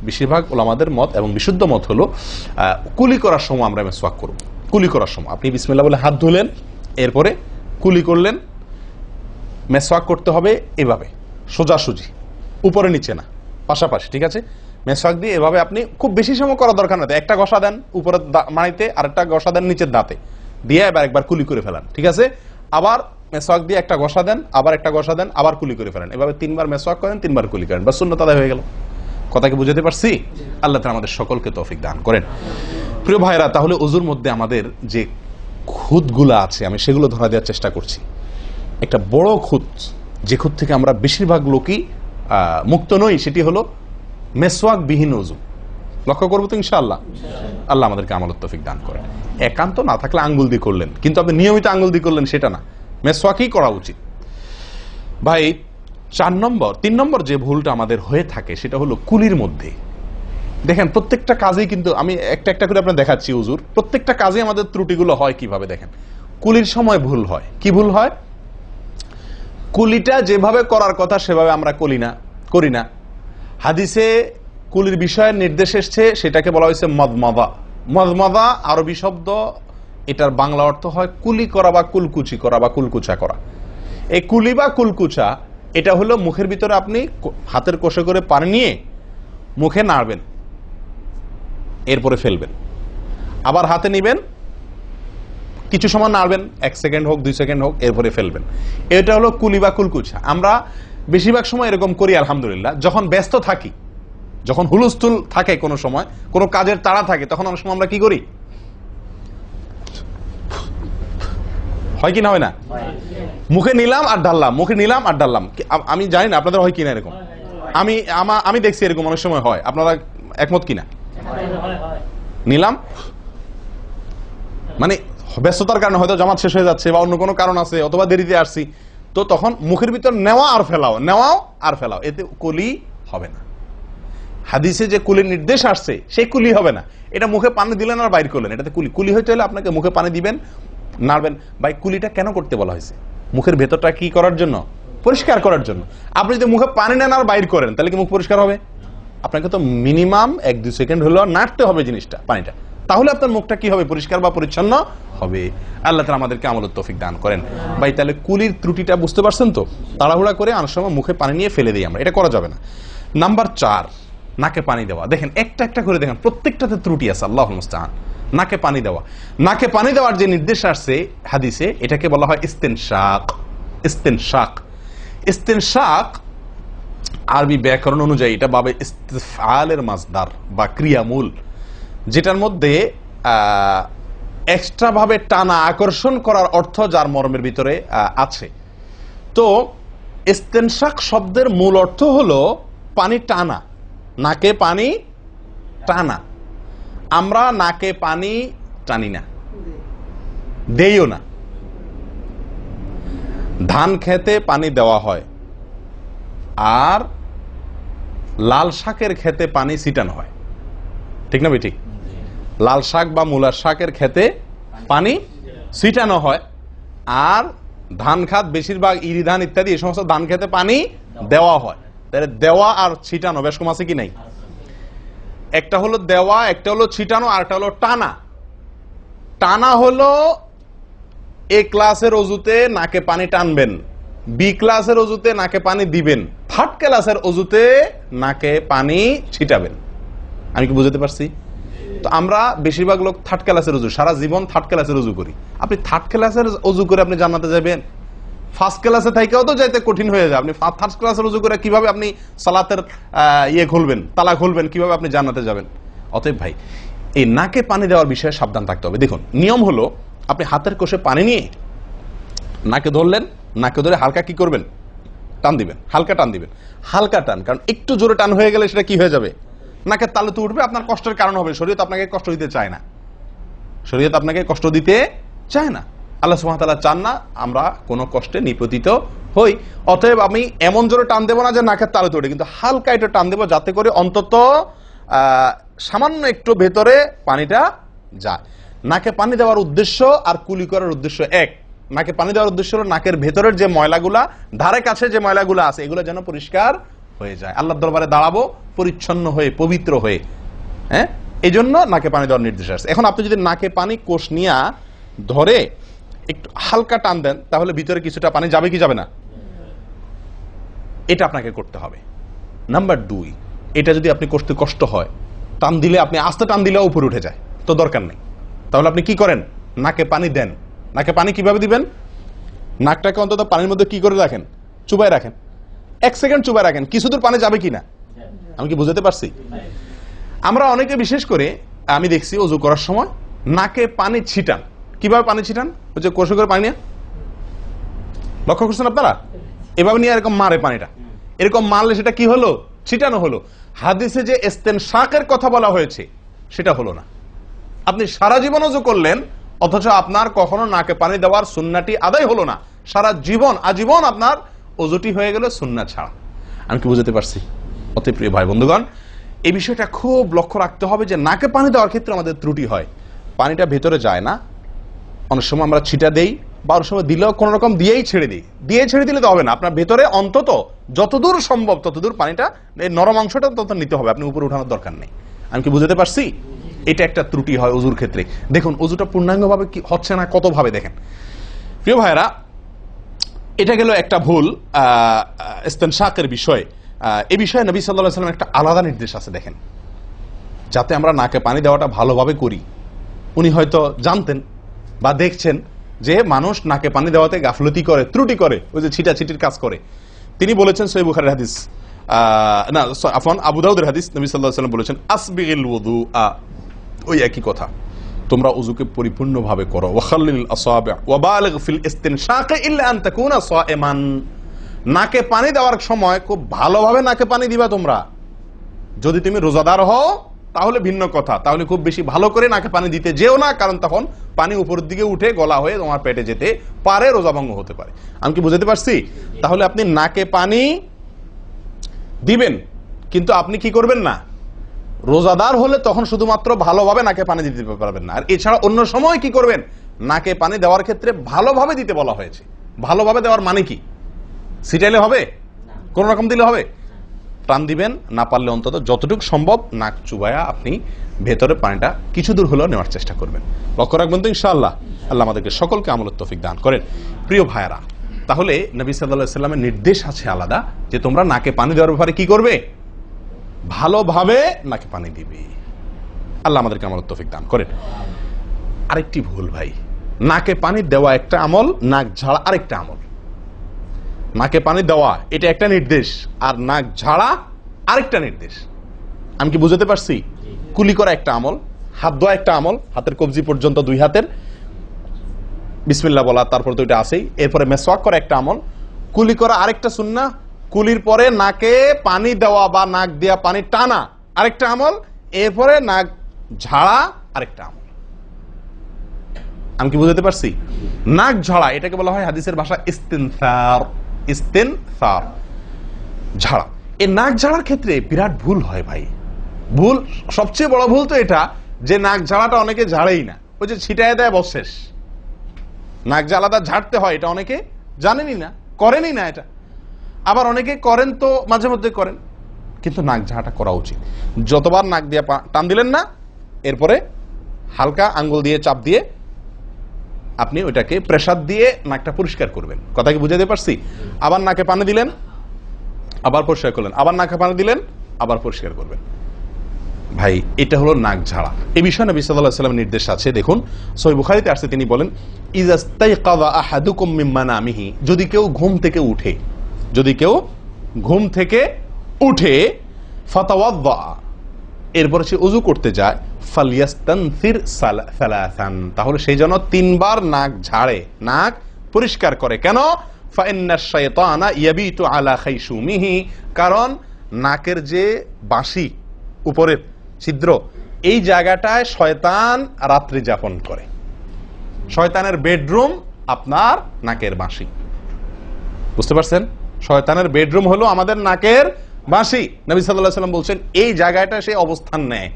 বেশিরভাগ ওলামাদের মত এবং বিশুদ্ধ মত হলো কুলি করার সময় আমরা মেসওয়াক করব। কুলি করার সময় আপনি বিসমিল্লাহ বলে হাত ধুলেন, এরপরে কুলি করলেন। মেসওয়াক করতে হবে এভাবে, সোজাসুজি, উপরে নিচে না, পাশাপাশি, ঠিক আছে? মেসওয়াক দিয়ে এভাবে আপনি খুব বেশি সময় করা দরকার না, একটা ঘষা দেন উপরের মাড়িতে, আরেকটা ঘষা দেন নিচের দাঁতে, দিয়ে এবার একবার কুলি করে ফেলান, ঠিক আছে? আবার মেসওয়াক দিয়ে একটা ঘষা দেন, আবার একটা ঘষা দেন, আবার কুলি করে ফেলেন। এভাবে 3 বার মেসওয়াক করেন, 3 বার কুলি করেন, বাস সুন্নাত আদায় হয়ে গেল। কথা কি বুঝাতে পারছি? আল্লাহ তাআলা আমাদের সকলকে তৌফিক দান করেন। প্রিয় ভাইরা, তাহলে ওযুর মধ্যে আমাদের যে খুঁতগুলো আছে আমি সেগুলো ধরা দেওয়ার চেষ্টা করছি। একটা বড় খুঁত, যে খুঁত থেকে আমরা বেশিরভাগ লোকই মুক্ত নই, সেটি হলো মেসওয়াক বিহীন ওযু। লক্ষ্য করবো তো ইনশাআল্লাহ? আল্লাহ আমাদেরকে আমলের তৌফিক দান করেন। একান্ত না থাকলে আঙ্গুল দিয়ে করলেন, কিন্তু আপনি নিয়মিত আঙ্গুল দিয়ে করলেন সেটা না, মেসওয়াকই করা উচিত। ভাই, 3 নম্বর যে ভুলটা আমাদের হয়ে থাকে সেটা হলো কুলির মধ্যে। দেখেন প্রত্যেকটা কাজেই কিন্তু আমি একটা একটা করে আপনার দেখাচ্ছি ওযুর, প্রত্যেকটা কাজে আমাদের ত্রুটিগুলো হয় কিভাবে দেখেন। কুলির সময় ভুল হয়। কি ভুল হয়? কুলিটা যেভাবে করার কথা সেভাবে আমরা করি না। হাদিসে কুলির বিষয়ে নির্দেশ এসছে, সেটাকে বলা হয়েছে মদমাদা। মদমাদা আরবি শব্দ, এটার বাংলা অর্থ হয় কুলি করা বা কুলকুচি করা বা কুলকুচা করা। এই কুলি বা কুলকুচা এটা হলো মুখের ভিতরে আপনি হাতের কোষে করে পানি নিয়ে মুখে নাড়বেন, এরপরে ফেলবেন, আবার হাতে নিবেন, কিছু সময় নাড়বেন, 1 সেকেন্ড হোক 2 সেকেন্ড হোক, এরপরে ফেলবেন। এটা হলো কুলি বা কুলকুচা। আমরা বেশিরভাগ সময় এরকম করি আলহামদুলিল্লাহ। যখন ব্যস্ত থাকি, যখন হুলস্থুল থাকে, কোনো সময় কোনো কাজের তাড়া থাকে, তখন অনেক সময় আমরা কি করি? হয় কি না হয় না? মুখে নিলাম আর ঢাললাম, মুখে নিলাম আর ঢাললাম। আমি জানি না আপনাদের হয় কিনা এরকম। আমি দেখছি এরকম অনেক সময় হয়। আপনারা একমত কিনা? নিলাম মানে ব্যস্ততার কারণে হয়তো জামাত শেষ হয়ে যাচ্ছে বা অন্য কোনো কারণ আছে, অথবা দেরিতে আসছি, তো তখন মুখের ভিতর নেওয়া আর ফেলাও, নেওয়াও আর ফেলাও, এতে কুলি হবে না। হাদিসে যে কুলির নির্দেশ আসছে সেই কুলি হবে না। এটা মুখে পানি দিলেন আর বাইর করলেন, এটাতে কুলি হইতে হলে আপনাকে মুখে পানি দিবেন, নাড়বেন। ভাই, কুলিটা কেন করতে বলা হয়েছে? মুখের ভেতরটা কি করার জন্য? পরিষ্কার করার জন্য। আপনি যদি মুখে পানি নেন আর বাইর করেন, তাহলে কি মুখ পরিষ্কার হবে? আপনাকে তো মিনিমাম 1-2 সেকেন্ড হলেও নাড়তে হবে জিনিসটা, পানিটা, তাহলে আপনার মুখটা কি হবে? পরিষ্কার বা পরিচ্ছন্ন হবে। আল্লাহ তাআলা আমাদেরকে আমলের তৌফিক দান করেন। ভাই, তাহলে কুলির ত্রুটিটা বুঝতে পারছেন তো? তাড়াহুড়া করে অনেক সময় মুখে পানি নিয়ে ফেলে দিই আমরা, এটা করা যাবে না। নাম্বার 4, নাকে পানি দেওয়া। দেখেন একটা একটা করে দেখেন, প্রত্যেকটাতে ত্রুটি আছে। আল্লাহুল মুস্তাআন। নাকে পানি দেওয়া, নাকে পানি দেওয়ার যে নির্দেশ আসছে হাদিসে, এটাকে বলা হয় ইস্তেনশাক। ইস্তেনশাক, ইস্তেনশাক আরবি ব্যাকরণ অনুযায়ী এটা বাবে ইস্তিফআলের মাসদার বা ক্রিয়ামূল, যেটার মধ্যে এক্সট্রা ভাবে টানা, আকর্ষণ করার অর্থ যার মর্মের ভিতরে আছে। তো ইস্তেনশাক শব্দের মূল অর্থ হলো পানি টানা, নাকে পানি টানা। আমরা নাকে পানি টানি না, দেইও না। ধান খেতে পানি দেওয়া হয়, আর লাল শাকের খেতে পানি ছিটানো হয়, ঠিক না? ঠিক। লাল শাক বা মূলার শাকের খেতে পানি ছিটানো হয়, আর ধান খাত বেশিরভাগ ইরি ধান ইত্যাদি এই সমস্ত ধান খেতে পানি দেওয়া হয়। তাহলে দেওয়া আর ছিটানো বেশ কম আছে কি নাই? একটা হলো দেওয়া, একটা হলো ছিটানো, আর একটা হলো টানা। টানা হলো এ ক্লাসের অজুতে নাকে পানি টানবেন, বি ক্লাসের অজুতে নাকে পানি দিবেন, থার্ড ক্লাসের অজুতে নাকে পানি ছিটাবেন। আমি কি বুঝতে পারছি? তো আমরা বেশিরভাগ লোক থার্ড ক্লাসের অজু, সারা জীবন থার্ড ক্লাসের অজু করি। আপনি থার্ড ক্লাসের অজু করে আপনি জান্নাতে যাবেন? ফার্স্ট ক্লাসে থাইকেও তো যাইতে কঠিন হয়ে যায়। আপনি থার্ড ক্লাসের অজু করে কিভাবে আপনি সালাতের খুলবেন, তালা খুলবেন, কিভাবে আপনি জান্নাতে যাবেন? অতএব ভাই, এই নাকে পানি দেওয়ার বিষয়ে সাবধান থাকতে হবে। দেখুন, নিয়ম হলো আপনি হাতের কোষে পানি নিয়ে নাকে ধরলেন, নাকে ধরে হালকা কি করবেন? টান দিবেন, হালকা টান দিবেন, হালকা টান। কারণ একটু জোরে টান হয়ে গেলে সেটা কি হয়ে যাবে? নাকের তালুতে উঠবে, আপনার কষ্টের কারণ হবে। শরীয়ত আপনাকে কষ্ট দিতে চায় না, শরীয়ত আপনাকে কষ্ট দিতে চায় না। আল্লাহ সুবহানাহু ওয়া তাআলা চান না আমরা কোনো কষ্টে নিপতিত হই। অতএব আমি এমন জোরে টান দেবো না যে নাকের তালুতে উঠে, কিন্তু হালকা একটু টান দেবো যাতে করে অন্তত সামান্য একটু ভেতরে পানিটা যায়। নাকে পানি দেওয়ার উদ্দেশ্য আর কুলি করার উদ্দেশ্য এক। নাকে পানি দেওয়ার উদ্দেশ্য হলো নাকের ভেতরের যে ময়লাগুলা, ধারে কাছে যে ময়লাগুলা আছে, এগুলো যেন পরিষ্কার হয়ে যায়। আল্লাহর দরবারে দাঁড়াবো পরিচ্ছন্ন হয়ে, পবিত্র হয়ে। হ্যাঁ, এই জন্য নাকে পানি দেওয়ার নির্দেশ আছে। এখন আপনি যদি নাকে পানি কোষ নিয়ে ধরে একটু হালকা টান দেন, তাহলে ভিতরে কিছুটা পানি যাবে কি যাবে না? এটা আপনাকে করতে হবে। নাম্বার 2, এটা যদি আপনি করতে কষ্ট হয়, টান দিলে, আপনি আস্তে টান দিলেও উপরে উঠে যায়, তো দরকার নেই। তাহলে আপনি কি করেন? নাকে পানি দেন। নাকে পানি কিভাবে দিবেন? নাকটাকে অন্তত পানির মধ্যে কি করে রাখেন? চুবাই রাখেন, 1 সেকেন্ড চুবাই রাখেন, কিছু দূর পানি যাবে কিনা। আমি কি বুঝতে পারছি? আমরা অনেকে বিশেষ করে আমি দেখছি ওযু করার সময় নাকে পানি ছিটান। কিভাবে পানি ছিটান? ওই যে কষে করে পানি নিয়ে, লক্ষ্য করছেন আপনারা? এভাবে নিয়ে এরকম মারে পানিটা, এরকম মারলে সেটা কি হলো? ছিটানো হলো। হাদিসে যে ইস্তেনশাকের কথা বলা হয়েছে সেটা হলো না। আপনি সারা জীবন ওযু করলেন, অথচ আপনার কখনো নাকে পানি দেওয়ার সুন্নাহটি আদায় হলো না। সারা জীবন, আজীবন আপনার ওযুটি হয়ে গেল সুন্নাহ ছাড়া। আমি কি বুঝতে পারছি? অতি প্রিয় ভাই বন্ধুগণ, এই বিষয়টা খুব লক্ষ্য রাখতে হবে যে নাকে পানি দেওয়ার ক্ষেত্রে আমাদের ত্রুটি হয়, পানিটা ভেতরে যায় না। অনেক সময় আমরা ছিটা দেই, বা অনেক সময় দিলেও কোন রকম দিয়েই ছেড়ে দিই। দিয়ে ছেড়ে দিলে তো হবে না, আপনার ভেতরে অন্তত যতদূর সম্ভব ততদূর পানিটা, এই নরম অংশটা তত নিতে হবে, আপনি উপরে উঠানোর দরকার নেই। আমি কি বুঝতে পারছি? এটা একটা ত্রুটি হয় ওযুর ক্ষেত্রে। দেখুন, ওযুটা পূর্ণাঙ্গভাবে কি হচ্ছে না, কত ভাবে দেখেন। প্রিয় ভাইরা, এটা গেল একটা ভুল ইস্তেনশাকের বিষয়। এই বিষয়ে নবী সাল্লাল্লাহু আলাইহি ওয়াসাল্লাম একটা আলাদা নির্দেশ আছে দেখেন, যাতে আমরা নাকে পানি দেওয়াটা ভালোভাবে করি। উনি হয়তো জানতেন বা দেখছেন যে মানুষ নাকে পানি দেওয়াতে গাফলতি করে, ত্রুটি করে, ওই যে ছিটাছিটির কাজ করে। তিনি বলেছেন, সহিহ বুখারীর হাদিস, না আফওয়ান আবু দাউদের হাদিস, নবী সাল্লাল্লাহু আলাইহি ওয়াসাল্লাম বলেছেন, আসবিগিল ওযুআ, ওই একই কথা, তোমরা ওযুকে পরিপূর্ণভাবে করো। ওয়াখাল্লিল আসাবি' ওয়া বালিগ ফিল ইস্তিনশাক ইল্লা আন তাকুনা সাইমান। নাকে পানি দেওয়ার সময় খুব ভালোভাবে নাকে পানি দিবা তোমরা। যদি তুমি রোজাদার হও তাহলে ভিন্ন কথা, তাহলে খুব বেশি ভালো করে নাকে পানি দিতে যেও না, কারণ তখন পানি উপরের দিকে উঠে গলা হয়ে তোমার পেটে যেতে পারে, রোজা ভঙ্গ হতে পারে। আমি কি বুঝতে পারছি? তাহলে আপনি নাকে পানি দিবেন, কিন্তু আপনি কি করবেন না, রোজাদার হলে তখন শুধুমাত্র ভালোভাবে নাকে পানি দিতে পারবেন না। আর এছাড়া অন্য সময় কি করবেন? নাকে পানি দেওয়ার ক্ষেত্রে ভালোভাবে দিতে বলা হয়েছে। ভালোভাবে দেওয়ার মানে কি? ছিটাইলে হবে? কোন রকম দিলে হবে? টান দিবেন, না পারলে অন্তত যতটুকু সম্ভব নাক চুবায়া আপনি ভেতরে পানিটা কিছু দূর হলেও নেওয়ার চেষ্টা করবেন। লক্ষ্য রাখবেন তো ইনশাআল্লাহ। আল্লাহ আমাদেরকে সকলকে আমলের তৌফিক দান করেন। প্রিয় ভাইরা, তাহলে নবী সাল্লাল্লাহু আলাইহি ওয়াসাল্লামের নির্দেশ আছে আলাদা, যে তোমরা নাকে পানি দেওয়ার ব্যাপারে কি করবে? ভালোভাবে নাকে পানি দিবে। আল্লাহ আমাদেরকে আমলের তৌফিক দান করেন। আরেকটি ভুল ভাই, নাকে পানি দেওয়া একটা আমল, নাক ঝাড়া আরেকটা আমল। নাকে পানি দেওয়া এটা একটা নির্দেশ, আর নাক ঝাড়া আরেকটা নির্দেশ। আমি কি বুঝতে পারছি? কুলি করা একটা আমল, হাত ধোয়া একটা আমল, হাতের কবজি পর্যন্ত 2 হাতের বিসমিল্লাহ বলা, তারপর তো এটা আছেই। এরপরে মেসওয়াক করা একটা আমল, কুলি করা আরেকটা সুন্নাহ, কুলির পরে নাকে পানি দেওয়া বা নাক দিয়া পানি টানা আরেকটা আমল, এরপরে নাক ঝাড়া আরেকটা আমল। আমি কি বুঝতে পারছি? নাক ঝাড়া এটাকে বলা হয় হাদিসের ভাষা ইস্তিনসার। ইস্তিনসার, ঝাড়া। এই নাক ঝাড়ার ক্ষেত্রে বিরাট ভুল হয় ভাই। ভুল, সবচেয়ে বড় ভুল তো এটা যে নাক ঝাড়াটা অনেকে ঝাড়েই না, ওই যে ছিটায় দেয় বস শেষ। নাক যে আলাদা ঝাড়তে হয় এটা অনেকে জানেনই না, করেনই না এটা। আবার অনেকে করেন তো মাঝে মধ্যে করেন, কিন্তু নাক ঝাড়াটা করা উচিত। যতবার নাক দিয়ে টান দিলেন না, এরপরে হালকা আঙ্গুল দিয়ে চাপ দিয়ে আপনি ওইটাকে প্রেসার দিয়ে নাকটা পরিষ্কার করবেন। কথা কি বুঝাতে পারছি? আবার নাকে পানি দিলেন, আবার পরিষ্কার করলেন, আবার নাকে পানি দিলেন, আবার পরিষ্কার করবেন। ভাই এটা হলো নাক ঝাড়া। এই বিষয়ে নবী সাল্লাল্লাহু আলাইহি ওয়াসাল্লামের নির্দেশ আছে। দেখুন সহিহ বুখারীতে আসছে, তিনি বলেন ইযাস্তাইকাযা আহাদুকুম মিন মানামিহি, যদি কেউ ঘুম থেকে উঠে, যদি কেউ ঘুম থেকে উঠে ফাতাওয়াদ্দা, এরপর সে ওযু করতে যায়, ফালইয়াস্তানসির সালাসান, তাহলে সে যেন 3 বার নাক ঝাড়ে, নাক পরিষ্কার করে। কেন? ফাইন্নাশ শাইতানা ইয়াবিতু আলা খাইশুমিহি, কারণ নাকের যে বাঁশি উপরের ছিদ্র, এই জায়গাটায় শয়তান রাত্রি যাপন করে। শয়তানের বেডরুম আপনার নাকের বাঁশি। বুঝতে পারছেন? শয়তানের বেডরুম হলো আমাদের নাকের বাঁশি। নবী সাল্লাল্লাহু আলাইহি ওয়াসাল্লাম বলছেন এই জায়গাটা সে অবস্থান নেয়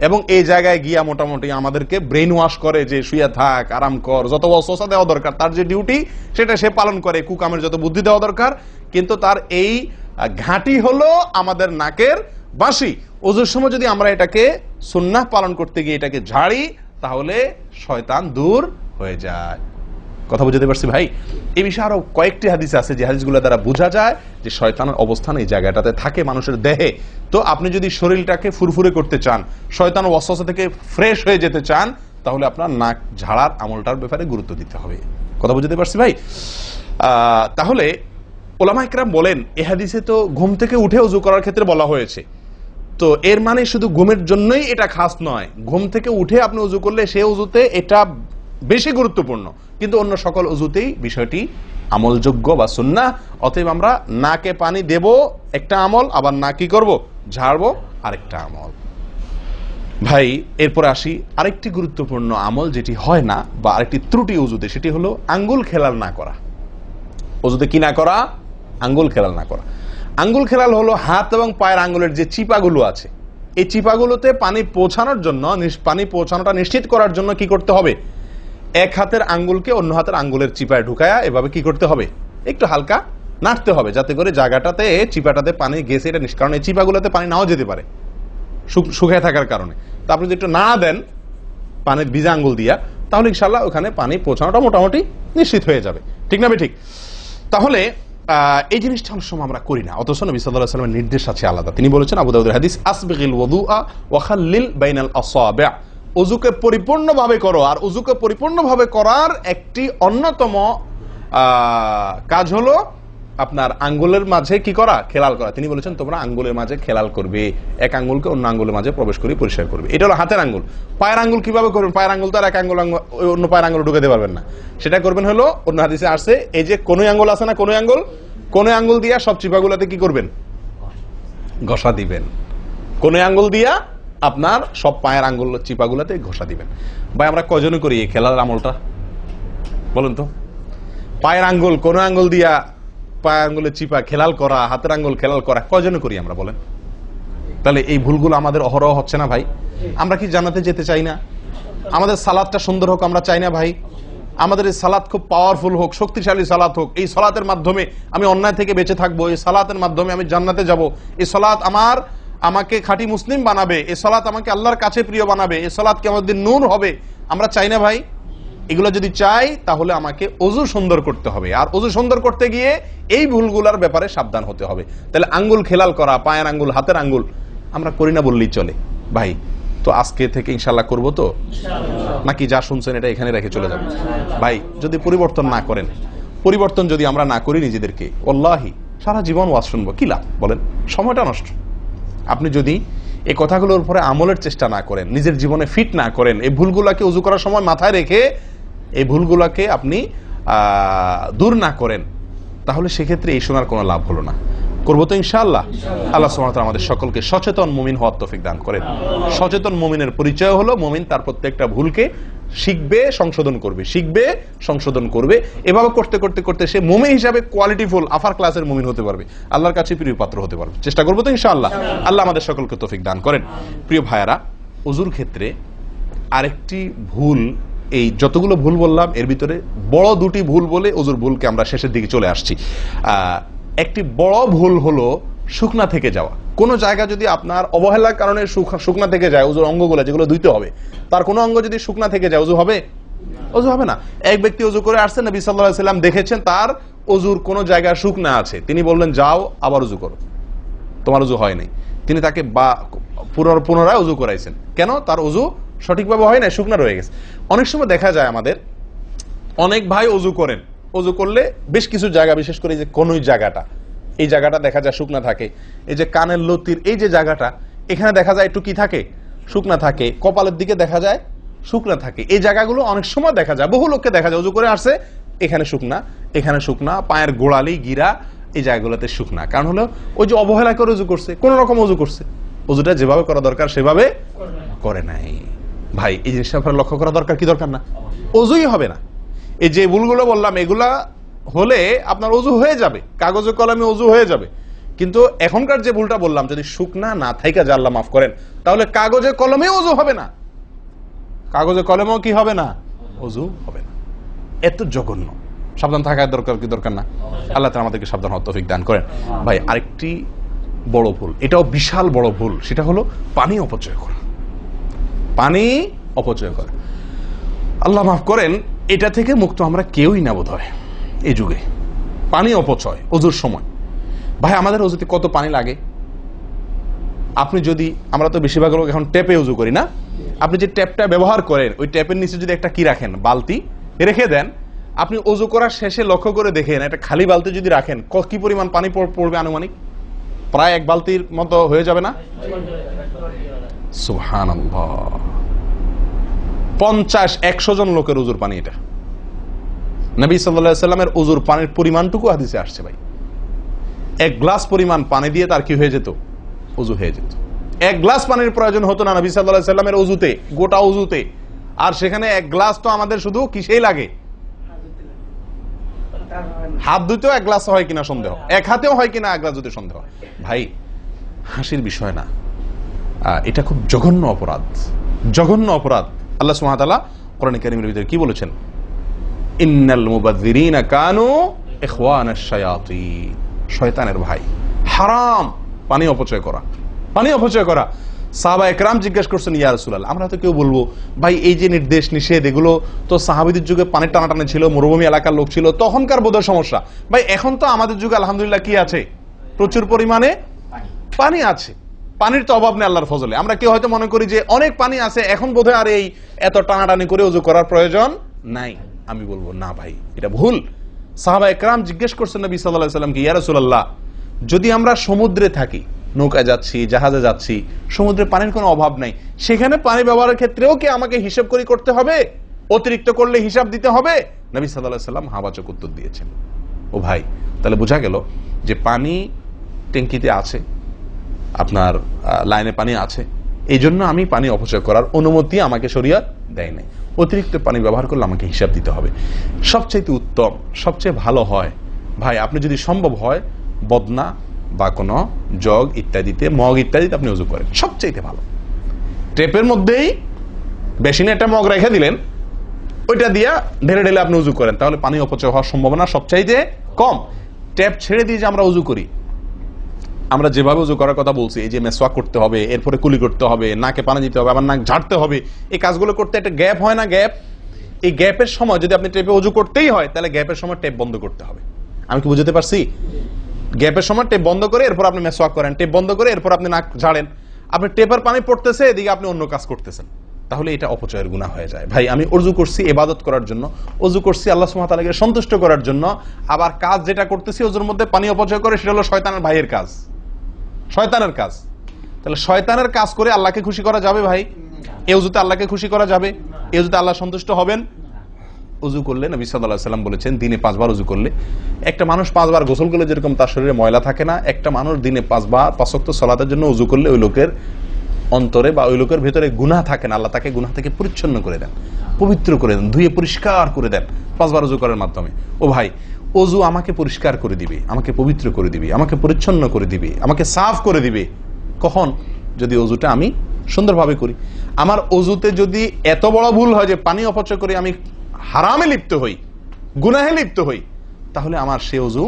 এবং এই জায়গায় গিয়া মোটামুটি আমাদেরকে ব্রেন ওয়াশ করে, যে শুয়ে থাক, আরাম কর, যত ওয়াসওয়াসা দেওয়া দরকার, তার যে ডিউটি সেটা সে পালন করে, কুকামের যত বুদ্ধি দেওয়া দরকার, কিন্তু তার এই ঘাঁটি হলো আমাদের নাকের বাঁশি। ওযুর সময় যদি আমরা এটাকে সুন্নাহ পালন করতে গিয়ে এটাকে ঝাড়ি, তাহলে শয়তান দূর হয়ে যায়। কথা বুঝতে পারছি ভাই? এই বিষয়ে আরো কয়েকটি হাদিস আছে, যে হাদিসগুলো দ্বারা বোঝা যায় যে শয়তানের অবস্থান এই জায়গাটাতে থাকে মানুষের দেহে। তো আপনি যদি শরীরটাকে ফুরফুরে করতে চান, শয়তান ওয়াসওয়াসা থেকে ফ্রেশ হয়ে যেতে চান, তাহলে আপনার নাক ঝাড়ার আমলটার ব্যাপারে গুরুত্ব দিতে হবে। কথা বুঝতে পারছি ভাই? তাহলে ওলামা ইকরাম বলেন এই হাদিসে তো ঘুম থেকে উঠে ওযু করার ক্ষেত্রে বলা হয়েছে, তো এর মানে শুধু ঘুমের জন্যই এটা খাস নয়। ঘুম থেকে উঠে আপনি ওযু করলে সে ওযুতে এটা বেশি গুরুত্বপূর্ণ, কিন্তু অন্য সকল ওযুতেই বিষয়টি আমলযোগ্য বা সুন্নাহ। অতএব আমরা নাকে পানি দেব একটা আমল, আবার না কি করব, ঝাড়বো আরেকটা আমল। ভাই এরপরে আসি আরেকটি গুরুত্বপূর্ণ আমল যেটি হয় না, বা আরেকটি ত্রুটি ওযুতে, সেটি হলো আঙ্গুল খেলাল না করা। ওযুতে কি না করা? আঙ্গুল খেলাল না করা। আঙ্গুল খেলাল হলো হাত এবং পায়ের আঙ্গুলের যে চিপাগুলো আছে, এই চিপাগুলোতে পানি পৌঁছানোর জন্য, পানি পৌঁছানোটা নিশ্চিত করার জন্য কি করতে হবে? এক হাতের আঙ্গুলকে অন্য হাতের আঙ্গুলের চিপায় ঢুকায়া এভাবে কি করতে হবে? একটু হালকা নাড়তে হবে, যাতে করে জায়গাটাতে চিপাটাতে পানি গেছে এটা কারণ এই চিপাগুলোতে পানি নাও যেতে পারে শুকিয়ে থাকার কারণে। তা আপনি যদি একটু নাড়া দেন পানির ভিজা আঙ্গুল দিয়া, তাহলে ইনশাআল্লাহ ওখানে পানি পৌঁছানোটা মোটামুটি নিশ্চিত হয়ে যাবে। ঠিক না ঠিক? তাহলে এই জিনিসটা অনেক সময় আমরা করি না, অথচ নবী সাল্লাল্লাহু আলাইহি ওয়াসাল্লামের নির্দেশ আছে আলাদা। তিনি বলেছেন, আবু দাউদের হাদিস, আসবিগিল ওযুআ ওয়া খাল্লিল বাইনাল আসাবি', ওযুকে পরিপূর্ণভাবে করো। আর ওযুকে পরিপূর্ণভাবে করার একটি অন্যতম কাজ হলো আপনার আঙ্গুলের মাঝে কি করা? খেলাল করা। তিনি বলেছেন তোমরা আঙ্গুলের মাঝে খেলাল করবে, এক আঙ্গুলকে অন্য আঙ্গুলের মাঝে প্রবেশ করে পরিষ্কার করবে। এটা হলো হাতের আঙ্গুল। পায়ের আঙ্গুল কিভাবে করবেন? পায়ের আঙ্গুল তো আর এক আঙ্গুল অন্য পায়ের আঙ্গুল ঢুকাতে পারবেন না। সেটা করবেন হলো, অন্য হাদিসে আসছে, এই যে কোন আঙ্গুল আছে না, কোন আঙ্গুল দিয়া সব চিপাগুলোতে কি করবেন? ঘষা দিবেন। কোন আঙ্গুল দিয়া আপনার সব পায়ের আঙ্গুল চিপাগুলোতে ঘষা দিবেন। ভাই আমরা কজনে করি এই খেলার আমলটা বলেন তো? পায়ের আঙ্গুল কোন আঙ্গুল দিয়া পায়ের আঙ্গুলের চিপা খেলাল করা, হাতের আঙ্গুল খেলাল করা, কজনে করি আমরা বলেন? তাহলে এই ভুলগুলো আমাদের অহরহ হচ্ছে না ভাই? আমরা কি জান্নাতে যেতে চাই না? আমাদের সালাতটা সুন্দর হোক আমরা চাই না ভাই? আমাদের এই সালাত খুব পাওয়ারফুল হোক, শক্তিশালী সালাত হোক, এই সালাতের মাধ্যমে আমি অন্যায় থেকে বেঁচে থাকবো, এই সালাতের মাধ্যমে আমি জান্নাতে যাব, এই সালাত আমাকে খাঁটি মুসলিম বানাবে, এই সালাত আমাকে আল্লাহর কাছে প্রিয় বানাবে, এই সালাত কি আমাদের নূর হবে, আমরা চাই না ভাই? এগুলো যদি চাই তাহলে আমাকে ওযু সুন্দর করতে হবে, আর ওযু সুন্দর করতে গিয়ে এই ভুলগুলোর ব্যাপারে সাবধান হতে হবে। তাহলে আঙ্গুল খেলাল করা, পায়ের আঙ্গুল, হাতের আঙ্গুল আমরা করি না বললেই চলে ভাই। তো আজকে থেকে ইনশাআল্লাহ করবো তো, নাকি যা শুনছেন এটা এখানে রেখে চলে যাবে? ভাই যদি পরিবর্তন না করেন, পরিবর্তন যদি আমরা না করি নিজেদেরকে, ওয়াল্লাহি সারা জীবন ওয়াজ শুনবো, কি লাভ বলেন? সময়টা নষ্ট। আপনি যদি এই কথাগুলোর উপরে আমলের চেষ্টা না করেন, নিজের জীবনে ফিট না করেন, এই ভুলগুলাকে ওযু করার সময় মাথায় রেখে এই ভুলগুলাকে আপনি দূর না করেন, তাহলে সেক্ষেত্রে এই শোনার কোনো লাভ হলো না। করবো তো ইনশাআল্লাহ। আল্লাহ সুবহানাহু ওয়া তাআলা আমাদের সকলকে সচেতন মুমিন হওয়ার তৌফিক দান করেন। সচেতন মুমিনের পরিচয় হলো মুমিন তার প্রত্যেকটা ভুলকে শিখবে, সংশোধন করবে, শিখবে, সংশোধন করবে। এভাবে করতে করতে করতে সে মুমিন হিসাবে কোয়ালিটিফুল আফার ক্লাসের মুমিন হতে পারবে, আল্লাহর কাছে প্রিয় পাত্র হতে পারবে। চেষ্টা করবো তো ইনশাআল্লাহ। আল্লাহ আমাদের সকলকে তৌফিক দান করেন। প্রিয় ভাইয়ারা, ওযুর ক্ষেত্রে আরেকটি ভুল এই যতগুলো ভুল বললাম এর ভিতরে বড় দুটি ভুল বলে ওজুর ভুলকে আমরা শেষের দিকে চলে আসছি। একটি বড় ভুল হলো শুকনা থেকে যাওয়া। কোনো জায়গা যদি আপনার অবহেলার কারণে শুকনা থেকে যায়, ওজুর অঙ্গগুলো যেগুলো ধুইতে হবে, তার কোনো অঙ্গ যদি শুকনা থেকে যায়, ওজু হবে? ওজু হবে না। এক ব্যক্তি ওজু করে আসছেন, নবী সাল্লাল্লাহু আলাইহি ওয়াসাল্লাম দেখেছেন তার ওজুর কোনো জায়গা শুকনা আছে, তিনি বললেন যাও আবার ওজু করো, তোমার ওজু হয় নাই। তিনি তাকে পুনরায় ওজু করাইছেন। কেন? তার ওজু সঠিকভাবে হয় না, শুকনা রয়ে গেছে। অনেক সময় দেখা যায় আমাদের অনেক ভাই ওজু করেন, ওজু করলে বেশ কিছু জায়গা, বিশেষ করে যে কনুই জায়গাটা, এই জায়গাটা দেখা যায় শুকনা থাকে। এই যে কানের লতির এই যে জায়গাটা, এখানে দেখা যায় একটু কি থাকে, শুকনা থাকে। কপালের দিকে দেখা যায় শুকনা থাকে। এই জায়গাগুলো অনেক সময় দেখা যায়, বহু লোককে দেখা যায় ওজু করে আসছে, এখানে শুকনা, এখানে শুকনা, পায়ের গোড়ালি গিরা এই জায়গাগুলোতে শুকনা। কারণ হলো ওই যে অবহেলা করে ওজু করছে, কোন রকম ওজু করছে, ওজুটা যেভাবে করা দরকার সেভাবে করে নাই। ভাই এই জিনিসটা আপনার লক্ষ্য করা দরকার কি দরকার না? ওজুই হবে না। এই যে ভুলগুলো বললাম এগুলা হলে আপনার ওজু হয়ে যাবে, কাগজে কলমে ওজু হয়ে যাবে। কিন্তু এখনকার যে ভুলটা বললাম, যদি শুকনা না থাইকা যা আল্লাহ মাফ করেন, তাহলে কাগজে কলমে ওজু হবে না, কাগজে কলমেও কি হবে না, ওজু হবে না। এত জঘন্য, সাবধান থাকার দরকার কি দরকার না? আল্লাহ তাআলা আমাদেরকে সাবধান হওয়ার তৌফিক দান করেন। ভাই আরেকটি বড় ভুল, এটাও বিশাল বড় ভুল, সেটা হলো পানি অপচয় করা। পানি অপচয় করা, আল্লাহ মাফ করেন, এটা থেকে মুক্ত আমরা কেউই না বোধ হয় এই যুগে। পানি অপচয় ওজুর সময়। ভাই আমাদের ওজুতে কত পানি লাগে? আপনি যদি, আমরা তো বেশিরভাগ লোক এখন ট্যাপে ওজু করি না, আপনি যে ট্যাপটা ব্যবহার করেন ওই ট্যাপের নিচে যদি একটা কি রাখেন, বালতি রেখে দেন, আপনি ওজু করার শেষে লক্ষ্য করে দেখেন একটা খালি বালতি যদি রাখেন, কি পরিমাণ পানি পড়বে আনুমানিক? প্রায় এক বালতির মতো হয়ে যাবে না? সুবহানাল্লাহ, 50-100 জন লোকের ওজুর পানি এটা। নবী সাল্লাল্লাহু আলাইহি সাল্লামের ওজুর পানির পরিমাণটুকু হাদিসে আসছে ভাই। এক গ্লাস পরিমাণ পানি দিয়ে তার কি হয়ে যেত? ওজু হয়ে যেত। এক গ্লাস পানির প্রয়োজন হতো না নবী সাল্লাল্লাহু আলাইহি সাল্লামের ওজুতে, গোটা ওজুতে। আর সেখানে এক গ্লাস তো আমাদের শুধু কিসেই লাগে? হাত ধুতেও এক গ্লাস হয় কিনা সন্দেহ, এক হাতেও হয় কিনা এক গ্লাস ধুতে সন্দেহ। ভাই হাসির বিষয় না, এটা খুব জঘন্য অপরাধ, জঘন্য অপরাধ। আল্লাহ সুবহানাহু ওয়া তাআলা কোরআনে কারীমের ভিতরে কি বলেছেন? ইন্নাল মুবাযযিরিনা কানু ইখওয়ানাশ শায়াতিন, শয়তানের ভাই। হারাম পানি অপচয় করা, পানি অপচয় করা। সাহাবায়ে কেরাম জিজ্ঞেস করছেন, ইয়া রাসূলুল্লাহ, আমরা তো কেউ বলবো ভাই এই যে নির্দেশ নিষেধ এগুলো তো সাহাবীদের যুগে পানির টানাটানি ছিল, মরুভূমি এলাকার লোক ছিল, তখনকার বোধহয় সমস্যা। ভাই এখন তো আমাদের যুগে আলহামদুলিল্লাহ কি আছে? প্রচুর পরিমাণে পানি আছে, পানির তো অভাব নেই আল্লাহর ফজলে। আমরা কেউ হয়তো মনে করি যে অনেক পানি আছে, এখন বোধহয় আর এই এত টানাটানি করে ওযু করার প্রয়োজন নাই। আমি বলবো না ভাই, এটা ভুল। সাহাবায়ে কেরাম জিজ্ঞেস করছেন নবী সাল্লাল্লাহু আলাইহি ওয়াসাল্লামকে, ইয়া রাসূলুল্লাহ, যদি আমরা সমুদ্রে থাকি, নৌকায় যাচ্ছি, জাহাজে যাচ্ছি, সমুদ্রে পানির কোনো অভাব নাই, সেখানে পানি ব্যবহারের ক্ষেত্রেও কি আমাকে হিসাব করে করতে হবে? অতিরিক্ত করলে হিসাব দিতে হবে? নবী সাল্লাল্লাহু আলাইহি ওয়াসাল্লাম হাবাচক উত্তর দিয়েছেন। ও ভাই, তাহলে বোঝা গেল যে পানি ট্যাঙ্কিতে আছে, আপনার লাইনে পানি আছে, এই জন্য আমি পানি অপচয় করার অনুমতি আমাকে শরীয়ত দেয় নাই। অতিরিক্ত পানি ব্যবহার করলে আমাকে হিসাব দিতে হবে। সবচেয়ে উত্তম, সবচেয়ে ভালো হয় ভাই, আপনি যদি সম্ভব হয় বদনা বা কোনো জগ ইত্যাদিতে, মগ ইত্যাদিতে আপনি ওযু করেন, সবচেয়ে ভালো। টেপের মধ্যেই বেসিনে একটা মগ রেখে দিলেন, ওইটা দিয়া ঢেলে ঢেলে আপনি ওযু করেন, তাহলে পানি অপচয় হওয়ার সম্ভাবনা সবচাইতে কম। ট্যাপ ছেড়ে দিয়ে যে আমরা ওযু করি, আমরা যেভাবে ওযু করার কথা বলছি, এই যে মেসওয়াক করতে হবে, এরপরে কুলি করতে হবে, নাকে পানি দিতে হবে, আবার নাক ঝাড়তে হবে, এই কাজগুলো করতে একটা গ্যাপ হয় না? গ্যাপ, এই গ্যাপের সময় যদি আপনি টেপে ওযু করতেই হয়, তাহলে গ্যাপের সময় টেপ বন্ধ করতে হবে। আমি কি বুঝতে পারছি? গ্যাপের সময় টেপ বন্ধ করে এরপর আপনি মেসওয়াক করেন, টেপ বন্ধ করে এরপর আপনি নাক ঝাড়েন। আপনি টেপের পানি পড়তেছে, এদিকে আপনি অন্য কাজ করতেছেন, তাহলে এটা অপচয়ের গুনাহ হয়ে যায়। ভাই আমি ওযু করছি ইবাদত করার জন্য, ওযু করছি আল্লাহ সুবহানাহু ওয়া তাআলাকে সন্তুষ্ট করার জন্য, আবার কাজ যেটা করতেছি ওযুর মধ্যে পানি অপচয় করে, সেটা হলো শয়তানের ভাইয়ের কাজ, শয়তানের কাজ। তাহলে শয়তানের কাজ করে আল্লাহকে খুশি করা যাবে ভাই? এই ওযুতে আল্লাহকে খুশি করা যাবে? এই ওযুতে আল্লাহ সন্তুষ্ট হবেন? ওযু করলে নবী সাল্লাল্লাহু আলাইহি ওয়াসাল্লাম বলেছেন, দিনে 5 বার ওযু করলে, একটা মানুষ 5 বার গোসল করলে যেরকম তার শরীরে ময়লা থাকে না, একটা মানুষ দিনে 5 বার 5 ওয়াক্ত সালাতের জন্য ওযু করলে ওই লোকের অন্তরে বা ওই লোকের ভেতরে গুনাহ থাকে না, আল্লাহ তাকে গুনাহ থেকে পরিচ্ছন্ন করে দেন, পবিত্র করে দেন, ধুয়ে পরিষ্কার করে দেন 5 বার ওযু করার মাধ্যমে। ও ভাই, ওযু আমাকে পরিষ্কার করে দিবে, আমাকে পবিত্র করে দিবে, আমাকে পরিচ্ছন্ন করে দিবে, আমাকে সাফ করে দিবে। কখন? যদি ওযুটা আমি সুন্দরভাবে করি। আমার অজুতে যদি এত বড় ভুল হয় যে পানি অপচয় করে আমি হারামে লিপ্ত হই, গুনাহে লিপ্ত হই, তাহলে আমার সে অজু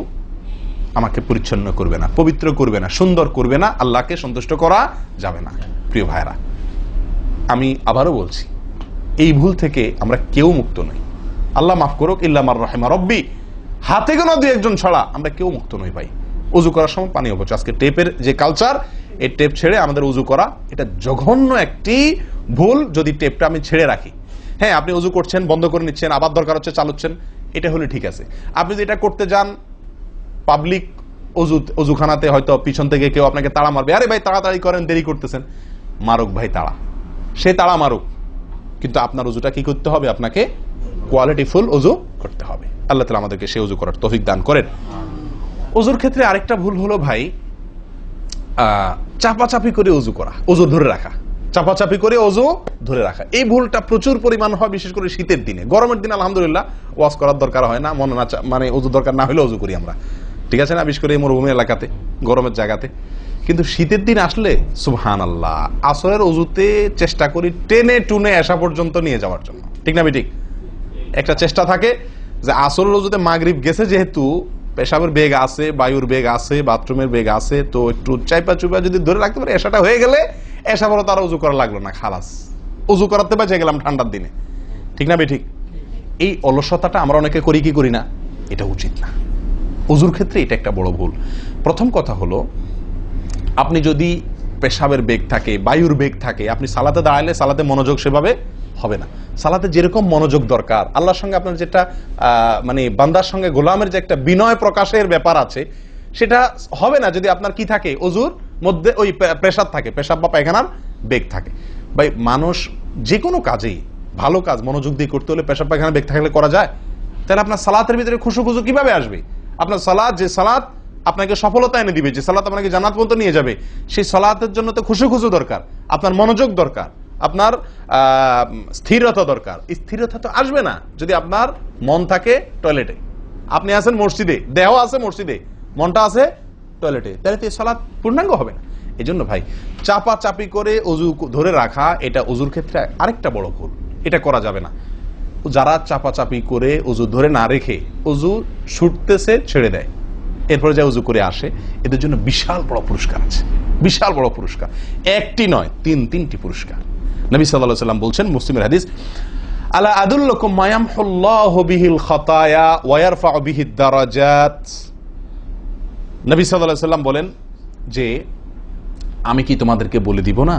আমাকে পরিচ্ছন্ন করবে না, পবিত্র করবে না, সুন্দর করবে না, আল্লাহকে সন্তুষ্ট করা যাবে না। প্রিয় ভাইরা, আমি আবারও বলছি, এই ভুল থেকে আমরা কেউ মুক্ত নই। আল্লাহ মাফ করুক, ইল্লা মার রাহিমা রব্বি, হাতে গোনা দুই একজন ছাড়া আমরা কেউ মুক্ত নই ভাই। উজু করার সময় পানি অপচয়, আজকে টেপের যে কালচার, এই টেপ ছেড়ে আমাদের উজু করা, এটা জঘন্য একটি ভুল। যদি টেপটা আমি ছেড়ে রাখি, হ্যাঁ আপনি উজু করছেন, বন্ধ করে নিচ্ছেন, আবার দরকার হচ্ছে চালাচ্ছেন, এটা হলে ঠিক আছে। আপনি যদি এটা করতে যান পাবলিক অজুখানাতে, হয়তো পিছন থেকে কেউ আপনাকে তাড়া মারবে, আরে ভাই তাড়াতাড়ি করেন, দেরি করতেছেন, মারুক ভাই তাড়া, সে তাড়া মারুক, কিন্তু আপনার উজুটা কি করতে হবে? আপনাকে কোয়ালিটিফুল উজু করতে হবে। আল্লাহ তাআলা আমাদেরকে সেই উজু করার তৌফিক দান করেন। উজুর ক্ষেত্রে আরেকটা ভুল হলো ভাই, চাপাচাপি করে উজু করা, উজু ধরে রাখা, চাপাচাপি করে উজু ধরে রাখা, এই ভুলটা প্রচুর পরিমাণ হয়, বিশেষ করে শীতের দিনে। গরমের দিনে আলহামদুলিল্লাহ ওয়াজ করার দরকার হয় না, মনে না মানে উজু দরকার না হলে উজু করি আমরা, ঠিক আছে না, বিশেষ করে এই মরুভূমি এলাকাতে, গরমের জায়গাতে। কিন্তু শীতের দিন আসলে সুবহানাল্লাহ, আসরের উজুতে চেষ্টা করি টেনে টুনে আসা পর্যন্ত নিয়ে যাওয়ার জন্য, ঠিক না ঠিক? একটা চেষ্টা থাকে যে আসরের উজুতে মাগরিব গেছে, যেহেতু পেশাবের বেগ আছে, বায়ুর বেগ আছে, বাথরুমের বেগ আছে, তো একটু চাইপা চুপা যদি ধরে রাখতে পারি, এসাটা হয়ে গেলে এসা বড় তারা উজু করা লাগলো না, খালাস, উজু করাতে বেঁচে গেলাম ঠান্ডার দিনে, ঠিক না ঠিক? এই অলসতাটা আমরা অনেকে করি কি করি না, এটা উচিত না। উজুর ক্ষেত্রে এটা একটা বড় ভুল। প্রথম কথা হলো, আপনি যদি পেশাবের বেগ থাকে, বায়ুর বেগ থাকে, আপনি সালাতে দাঁড়ালে সালাতে মনোযোগ সেভাবে হবে না। সালাতে যেরকম মনোযোগ দরকার, আল্লাহর সঙ্গে আপনার যেটা মানে বান্দার সঙ্গে গোলামের যে একটা বিনয় প্রকাশের ব্যাপার আছে, সেটা হবে না যদি আপনার কি থাকে, অজুর মধ্যে ওই প্রেসার থাকে, পেশাব বা পায়খানার বেগ থাকে। ভাই মানুষ যে কোনো কাজেই, ভালো কাজ মনোযোগ দিয়ে করতে হলে পেশাব পায়খানার বেগ থাকলে করা যায়? তাহলে আপনার সালাতের ভিতরে খুশু খুশু কিভাবে আসবে? আপনার সালাত, যে সালাত আপনাকে সফলতা এনে দিবে, যে সালাত আপনাকে জান্নাত পর্যন্ত নিয়ে যাবে, সেই সালাতের জন্য তো খুশু খুশু দরকার, আপনার মনোযোগ দরকার, আপনার স্থিরতা দরকার। স্থিরতা তো আসবে না যদি আপনার মন থাকে টয়লেটে। আপনি আছেন মসজিদে, দেহ আছে মসজিদে, মনটা আছে টয়লেটে, তাহলে তো এই সালাত পূর্ণাঙ্গ হবে না। এই জন্য ভাই, চাপা চাপি করে অজু ধরে রাখা, এটা অজুর ক্ষেত্রে আরেকটা বড় ভুল, এটা করা যাবে না। যারা চাপাচাপি করে অজু ধরে না রেখে অজু ছুটতেছে, ছেড়ে দেয়, এরপরে যা উজু করে আসে, এদের জন্য বিশাল বড় পুরস্কার আছে, বিশাল বড় পুরস্কার, একটি নয়, তিনটি পুরস্কার। নবী সাল্লাল্লাহু আলাইহি ওয়াসাল্লাম বলছেন, মুসলিমের হাদিস, আলা আদুল্লুকুম মা ইয়ামহুল্লাহু বিহিল খাতায়া ওয়া ইয়ারফাউ বিহিদ দারাজাত। নবী সাল্লাল্লাহু আলাইহি ওয়াসাল্লাম বলেন যে, আমি কি তোমাদেরকে বলে দিব না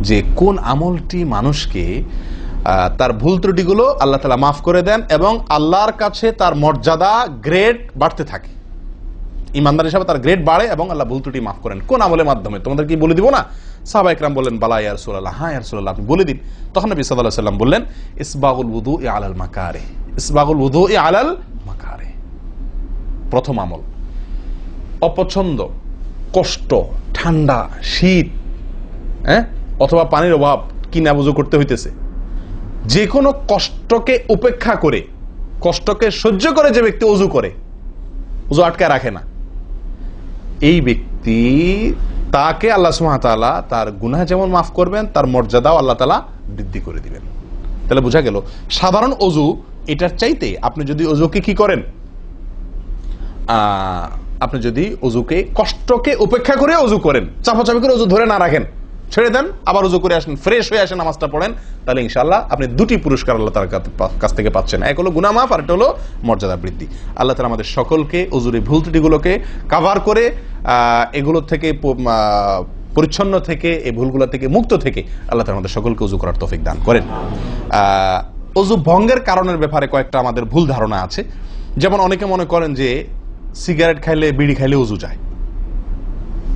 যে কোন আমলটি মানুষকে তার ভুল ত্রুটিগুলো আল্লাহ তাআলা মাফ করে দেন এবং আল্লাহর কাছে তার মর্যাদা, গ্রেড বাড়তে থাকে, ইমানদার হিসাবে তার গ্রেড বাড়ে এবং আল্লাহ ভুল ত্রুটি মাফ করেন। কোন আমলের মাধ্যমে? তোমাদের কি বলে দিব না? সাহাবা ইকরাম বললেন, বালা ইয়া রাসূলুল্লাহ, হ্যাঁ ইয়া রাসূলুল্লাহ, আপনি বলে দিন। তখন নবী সাল্লাল্লাহু আলাইহি ওয়াসাল্লাম বললেন, ইসবাগুল wudu'i আলাল মাকারিহ, ইসবাগুল wudu'i আলাল মাকারিহ। প্রথম আমল, অপছন্দ, কষ্ট, ঠান্ডা, শীত, অথবা পানির অভাব, কিনা বুঝু করতে হইতেছে, যে কোনো কষ্টকে উপেক্ষা করে, কষ্টকে সহ্য করে যে ব্যক্তি ওযু করে, ওযু আটকায় রাখে না, এই ব্যক্তি, তাকে আল্লাহ সুবহানাহু ওয়া তাআলা তার গুনাহ যেমন মাফ করবেন, তার মর্যাদাও আল্লাহ তাআলা বৃদ্ধি করে দিবেন। তাহলে বোঝা গেল, সাধারণ ওযু এটার চাইতে আপনি যদি ওযুকে কি করেন, আপনি যদি ওযুকে, কষ্টকে উপেক্ষা করে ওযু করেন, চাপাচাপি করে ওযু ধরে না রাখেন, ছেড়ে দেন, আবার ওযু করে আসেন, ফ্রেশ হয়ে আসেন, নামাজটা পড়েন, তাহলে ইনশাআল্লাহ আপনি দুটি পুরস্কার আল্লাহ তাআলার কাছ থেকে পাচ্ছেন। এক হলো গুনাহ মাফ, আর একটা হলো মর্যাদা বৃদ্ধি। আল্লাহ তাআলা আমাদের সকলকে ওযুর ভুল ত্রুটিগুলোকে কভার করে এগুলো থেকে পরিচ্ছন্ন থেকে, এই ভুলগুলো থেকে মুক্ত থেকে আল্লাহ তাআলা আমাদের সকলকে ওযু করার তৌফিক দান করেন। ওযু ভঙ্গের কারণের ব্যাপারে কয়েকটা আমাদের ভুল ধারণা আছে। যেমন অনেকে মনে করেন যে সিগারেট খাইলে, বিড়ি খাইলে ওযু যায়।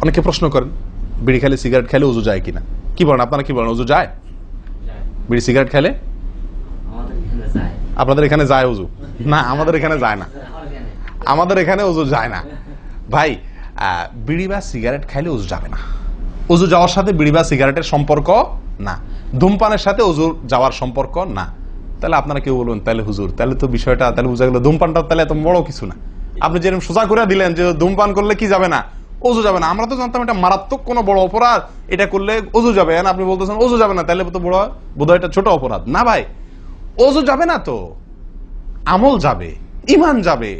অনেকে প্রশ্ন করেন, বিড়ি খাইলে, সিগারেট খাইলে ওযু যায় কিনা? কি বলেন আপনারা, কি বলেন, ওযু যায়? বিড়ি সিগারেট খাইলে? আপনাদের এখানে যায় ওযু? না, আমাদের এখানে যায় না, আমাদের এখানে ওযু যায় না ভাই। বিড়ি বা সিগারেট খাইলে ওযু যাবে না। ওযু যাওয়ার সাথে বিড়ি বা সিগারেটের সম্পর্ক না, ধূমপানের সাথে ওযু যাওয়ার সম্পর্ক না। তাহলে আপনারা কেউ বলবেন, তাহলে হুজুর, তাহলে তো বিষয়টা, তাহলে বোঝা গেল ধূমপানটা তাহলে এত বড় কিছু না। আপনি যেরকম সোজা করে দিলেন যে ধূমপান করলে কি যাবে না, ওযু যাবে না। আমরা তো জানতাম এটা মারাত্মক কোনো বড় অপরাধ, এটা করলে ওযু যাবে, আপনি বলতেছেন ওযু যাবে না, তাহলে তো বোধহয় এটা ছোট অপরাধ। না ভাই, ওযু যাবে না তো আমল যাবে, ঈমান যাবে।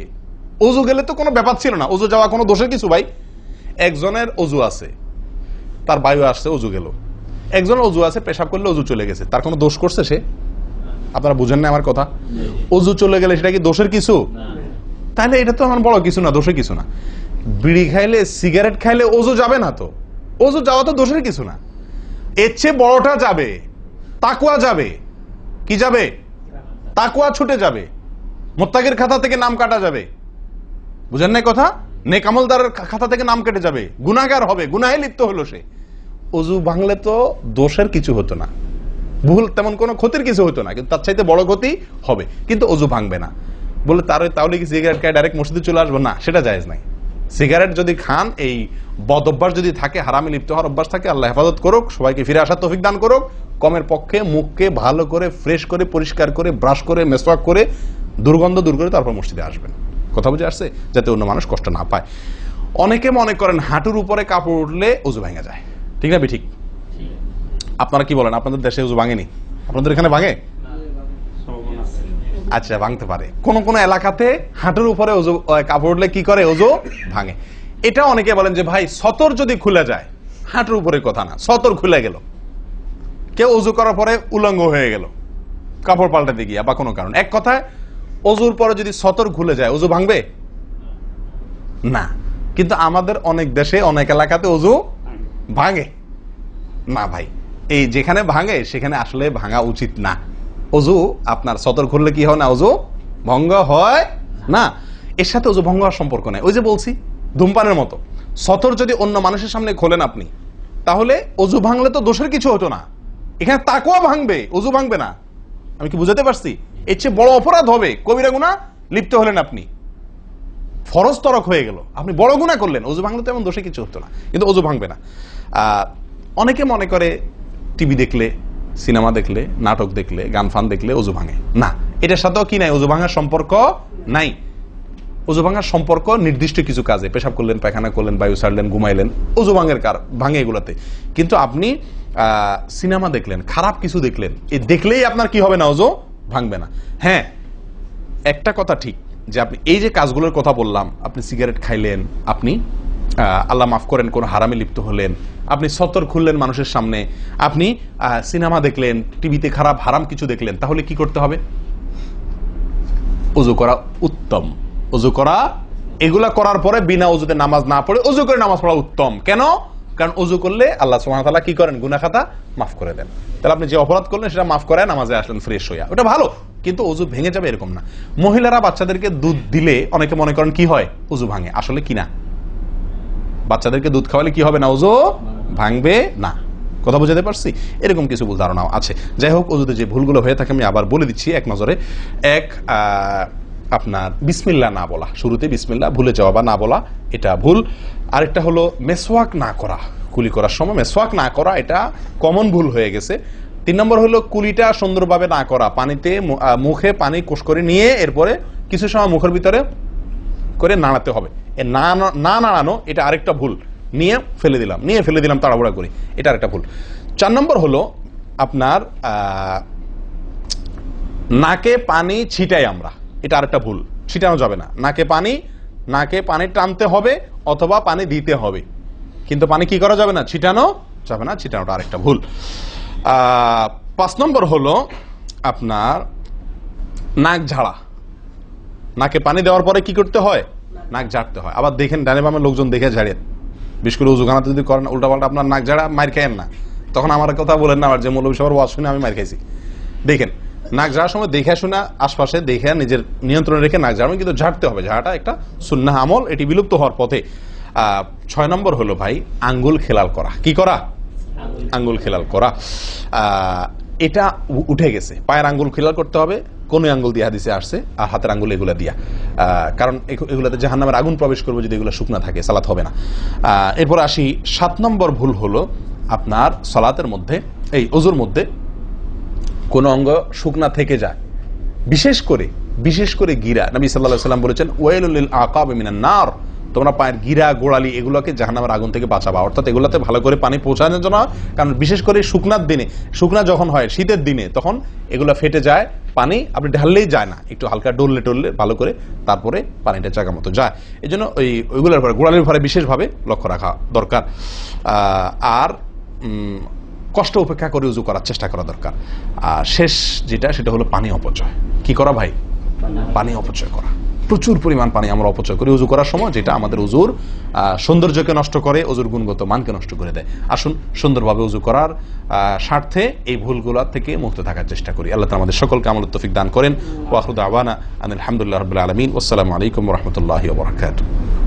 ওযু গেলে তো কোনো ব্যাপার ছিল না, ওযু যাওয়া কোনো দোষের কিছু ভাই। একজনের ওযু আছে, তার বায়ু আসছে, ওযু গেল। একজনের ওযু আছে, পেশাব করলে ওযু চলে গেছে, তার কোনো দোষ করছে সে? আপনারা বুঝেন না আমার কথা? ওযু চলে গেলে সেটা কি দোষের কিছু? তাহলে এটা তো আমার বড় কিছু না, দোষের কিছু না। বিড়ি খাইলে, সিগারেট খাইলে ওযু যাবে না তো, ওযু যাওয়া তো দোষের কিছু না। এর চেয়ে বড়টা যাবে, তাকওয়া যাবে। কি যাবে? তাকওয়া ছুটে যাবে, মুত্তাকির খাতা থেকে নাম কাটা যাবে। বুঝেন না কথা? নেক আমলদারের খাতা থেকে নাম কেটে যাবে, গুনাহগার হবে, গুনাহে লিপ্ত হলো সে। ওযু ভাঙলে তো দোষের কিছু হতো না, ভুল তেমন কোনো ক্ষতির কিছু হতো না, কিন্তু তার চাইতে বড় ক্ষতি হবে। কিন্তু ওযু ভাঙবে না বলে তাহলে কি সিগারেট খায় ডাইরেক্ট মসজিদে চলে আসবো? না, সেটা জায়েজ নাই। সিগারেট যদি খান, এই বদ অভ্যাস যদি থাকে, হারামে লিপ্ত হওয়ার অভ্যাস থাকে, আল্লাহ হেফাজত করুক, সবাইকে ফিরে আসার তৌফিক দান করুক। কমের পক্ষে মুখকে ভালো করে ফ্রেশ করে পরিষ্কার করে ব্রাশ করে মেসওয়াক করে দুর্গন্ধ দূর করে তারপর মসজিদে আসবেন। কথা বুঝে আসছে? যাতে অন্য মানুষ কষ্ট না পায়। অনেকে মনে করেন হাঁটুর উপরে কাপড় উঠলে ওযু ভেঙে যায়, ঠিক না? ঠিক। আপনারা কি বলেন? আপনাদের দেশে ওযু ভাঙেনি? আপনাদের এখানে ভাঙে? আচ্ছা, ভাঙতে পারে। কোন কোন এলাকাতে হাঁটুর উপরে ওযু কাপড় উঠলে কি করে? ওযু ভাঙে। এটা অনেকে বলেন যে ভাই সতর যদি খুলে যায়, হাঁটুর উপরে কথা না, সতর খুলে গেল, কেউ ওযু করার পরে উলঙ্গ হয়ে গেল কাপড় পাল্টাতে গিয়া বা কোনো কারণ, এক কথায় ওযুর পরে যদি সতর খুলে যায় ওযু ভাঙবে না। কিন্তু আমাদের অনেক দেশে অনেক এলাকাতে ওযু ভাঙে না ভাই। এই যেখানে ভাঙে সেখানে আসলে ভাঙা উচিত না। ওযু আপনার সতর খুললে কি হয় না? ওযু ভঙ্গ হয় না। এর সাথে ওযু ভঙ্গ হওয়ার সম্পর্ক নেই। ওই যে বলছি, ধূমপানের মতো। সতর যদি অন্য মানুষের সামনে খোলেন আপনি, তাহলে ওযু ভাঙলে তো দোষের কিছু হতো না। এখানে তাকওয়া ভাঙবে, ওযু ভাঙবে না। আমি কি বুঝাতে পারছি? এর চেয়ে বড় অপরাধ হবে, কবিরা গুনাহ লিপ্ত হলেন আপনি, ফরজ তরক হয়ে গেল, আপনি বড় গুনাহ করলেন। ওযু ভাঙলে তো এমন দোষে কিছু হতো না, কিন্তু ওযু ভাঙবে না। অনেকে মনে করে টিভি দেখলে, সিনেমা দেখলে, নাটক দেখলে, গান ফান দেখলে ওযু ভাঙে না। এটার সাথেও কি নাই? ওযু ভাঙার সম্পর্ক নাই। ওযু ভাঙার সম্পর্ক নির্দিষ্ট কিছু কাজে, পেশাব করলেন, পায়খানা করলেন, বায়ু ছাড়লেন, ঘুমাইলেন, ওযু ভাঙে এগুলাতে। কিন্তু আপনি সিনেমা দেখলেন, খারাপ কিছু দেখলেন, এই দেখলেই আপনার কি হবে না? ওযু ভাঙবে না। হ্যাঁ, একটা কথা ঠিক যে আপনি এই যে কাজগুলোর কথা বললাম, আপনি সিগারেট খাইলেন, আপনি আল্লাহ মাফ করেন কোন হারামে লিপ্ত হলেন, আপনি সতর খুললেন মানুষের সামনে, আপনি সিনেমা দেখলেন, টিভিতে খারাপ হারাম কিছু দেখলেন, তাহলে কি করতে হবে? ওযু করা উত্তম। ওযু করা, এগুলা করার পরে বিনা ওযুতে নামাজ না পড়ে ওযু করে নামাজ পড়া উত্তম। কেন? কারণ ওযু করলে আল্লাহ সুবহানাহু ওয়া তাআলা কি করেন? গুনাহ খাতা মাফ করে দেন। তাহলে আপনি যে অপরাধ করলেন সেটা মাফ করে নামাজে আসলেন ফ্রেশ হইয়া, ওটা ভালো। কিন্তু ওযু ভেঙে যাবে এরকম না। মহিলারা বাচ্চাদেরকে দুধ দিলে অনেকে মনে করেন কি হয়? ওযু ভাঙে। আসলে কি না, বাচ্চাদেরকে দুধ খাওয়ালে কি হবে না? ওযু ভাঙবে না। কথা বুঝাতে পারছি? এরকম কিছু ভুল ধারণাও আছে। যাই হোক, ওযুতে যে ভুলগুলো হয়ে থাকে আমি আবার বলে দিচ্ছি এক নজরে। এক, আপনার বিসমিল্লাহ না বলা, শুরুতে বিসমিল্লাহ ভুলে যাওয়া বা না বলা, এটা ভুল। আরেকটা হলো মেসওয়াক না করা, কুলি করার সময় মেসওয়াক না করা, এটা কমন ভুল হয়ে গেছে। 3 নম্বর হলো কুলিটা সুন্দরভাবে না করা, পানিতে মুখে পানি কোষ করে নিয়ে এরপরে কিছু সময় মুখের ভিতরে করে নাড়াতে হবে। না নাড়ানো, এটা আরেকটা ভুল। নিয়ে ফেলে দিলাম তাড়াহুড়া করে, এটা আরেকটা ভুল। 4 নম্বর হলো আপনার নাকে পানি ছিটাই আমরা, এটা আরেকটা ভুল। ছিটানো যাবে না। নাকে পানি টানতে হবে অথবা পানি দিতে হবে, কিন্তু পানি কি করা যাবে না? ছিটানো যাবে না। ছিটানোটা আরেকটা ভুল। 5 নম্বর হলো আপনার নাক ঝাড়া। নাকে পানি দেওয়ার পরে কি করতে হয়? নাক ঝাড়তে হয়। আবার দেখেন ডানে বামে লোকজন দেখে ঝাড়েন, বিশেষ করে উজুখানাতে যদি করেন উল্টাপাল্টা আপনার নাক ঝাড়া, মার খায়েন না। তখন আমার কথা বলেন না, আমার যে মৌলভী সবার ওয়াজ শুনে আমি মার খাইছি। দেখেন, নাক ঝাড়ার সময় দেখে শোনা, আশপাশে দেখে নিজের নিয়ন্ত্রণে রেখে নাক ঝাড়াবেন, কিন্তু ঝাড়তে হবে। ঝাড়াটা একটা সুন্নাহ আমল, এটি বিলুপ্ত হওয়ার পথে। 6 নম্বর হলো ভাই আঙ্গুল খেলাল করা। কি করা? আঙ্গুল খেলাল করা। এটা উঠে গেছে। পায়ের আঙ্গুল খেলাল করতে হবে, কোন আঙ্গুল দিয়ে হাদিসে আসছে, আর হাতের আঙ্গুল এগুলা দিয়া, কারণ এগুলাতে জাহান্নামের আগুন প্রবেশ করবে যদি এগুলো শুকনা থাকে, সালাত হবে না। এরপর আসি 7 নম্বর ভুল হলো আপনার সালাতের মধ্যে, এই ওযুর মধ্যে কোন অঙ্গ শুকনা থেকে যায়, বিশেষ করে গিরা। নবী সাল্লাল্লাহু আলাইহি ওয়াসাল্লাম বলেছেন ওয়াইলুল লিল আকাব মিনান নার, তোমরা পায়ের গিরা গোড়ালি এগুলোকে জাহান্নামের আগুন থেকে বাঁচাবা, অর্থাৎ এগুলোতে ভালো করে পানি পৌঁছানোর জন্য। কারণ বিশেষ করে শুকনার দিনে, শুকনা যখন হয় শীতের দিনে, তখন এগুলো ফেটে যায়, পানি আপনি ঢাললেই যায় না, একটু হালকা ডললে টললে ভালো করে তারপরে পানিটা জায়গা মতো যায়। এই জন্য ওইগুলোর পরে গোড়ালির পরে বিশেষভাবে লক্ষ্য রাখা দরকার। আর কষ্ট উপেক্ষা করে উজু করার চেষ্টা করা দরকার। আর শেষ যেটা, সেটা হলো পানি অপচয়। কি করা ভাই? পানি অপচয় করা। প্রচুর পরিমাণ পানি আমরা অপচয় করি উজু করার সময়, যেটা আমাদের উজুর সৌন্দর্যকে নষ্ট করে, উজুর গুণগত মানকে নষ্ট করে দেয়। আসুন সুন্দরভাবে উজু করার স্বার্থে এই ভুলগুলো থেকে মুক্ত থাকার চেষ্টা করি। আল্লাহ তাআলা আমাদের সকলকে আমলের তৌফিক দান করেন। ওয়া আখিরু দাওয়ানা আনিল হামদুলিল্লাহি রাব্বিল আলামিন। ওয়াসসালামু আলাইকুম ওয়া রাহমাতুল্লাহি ওয়া বারাকাতুহু।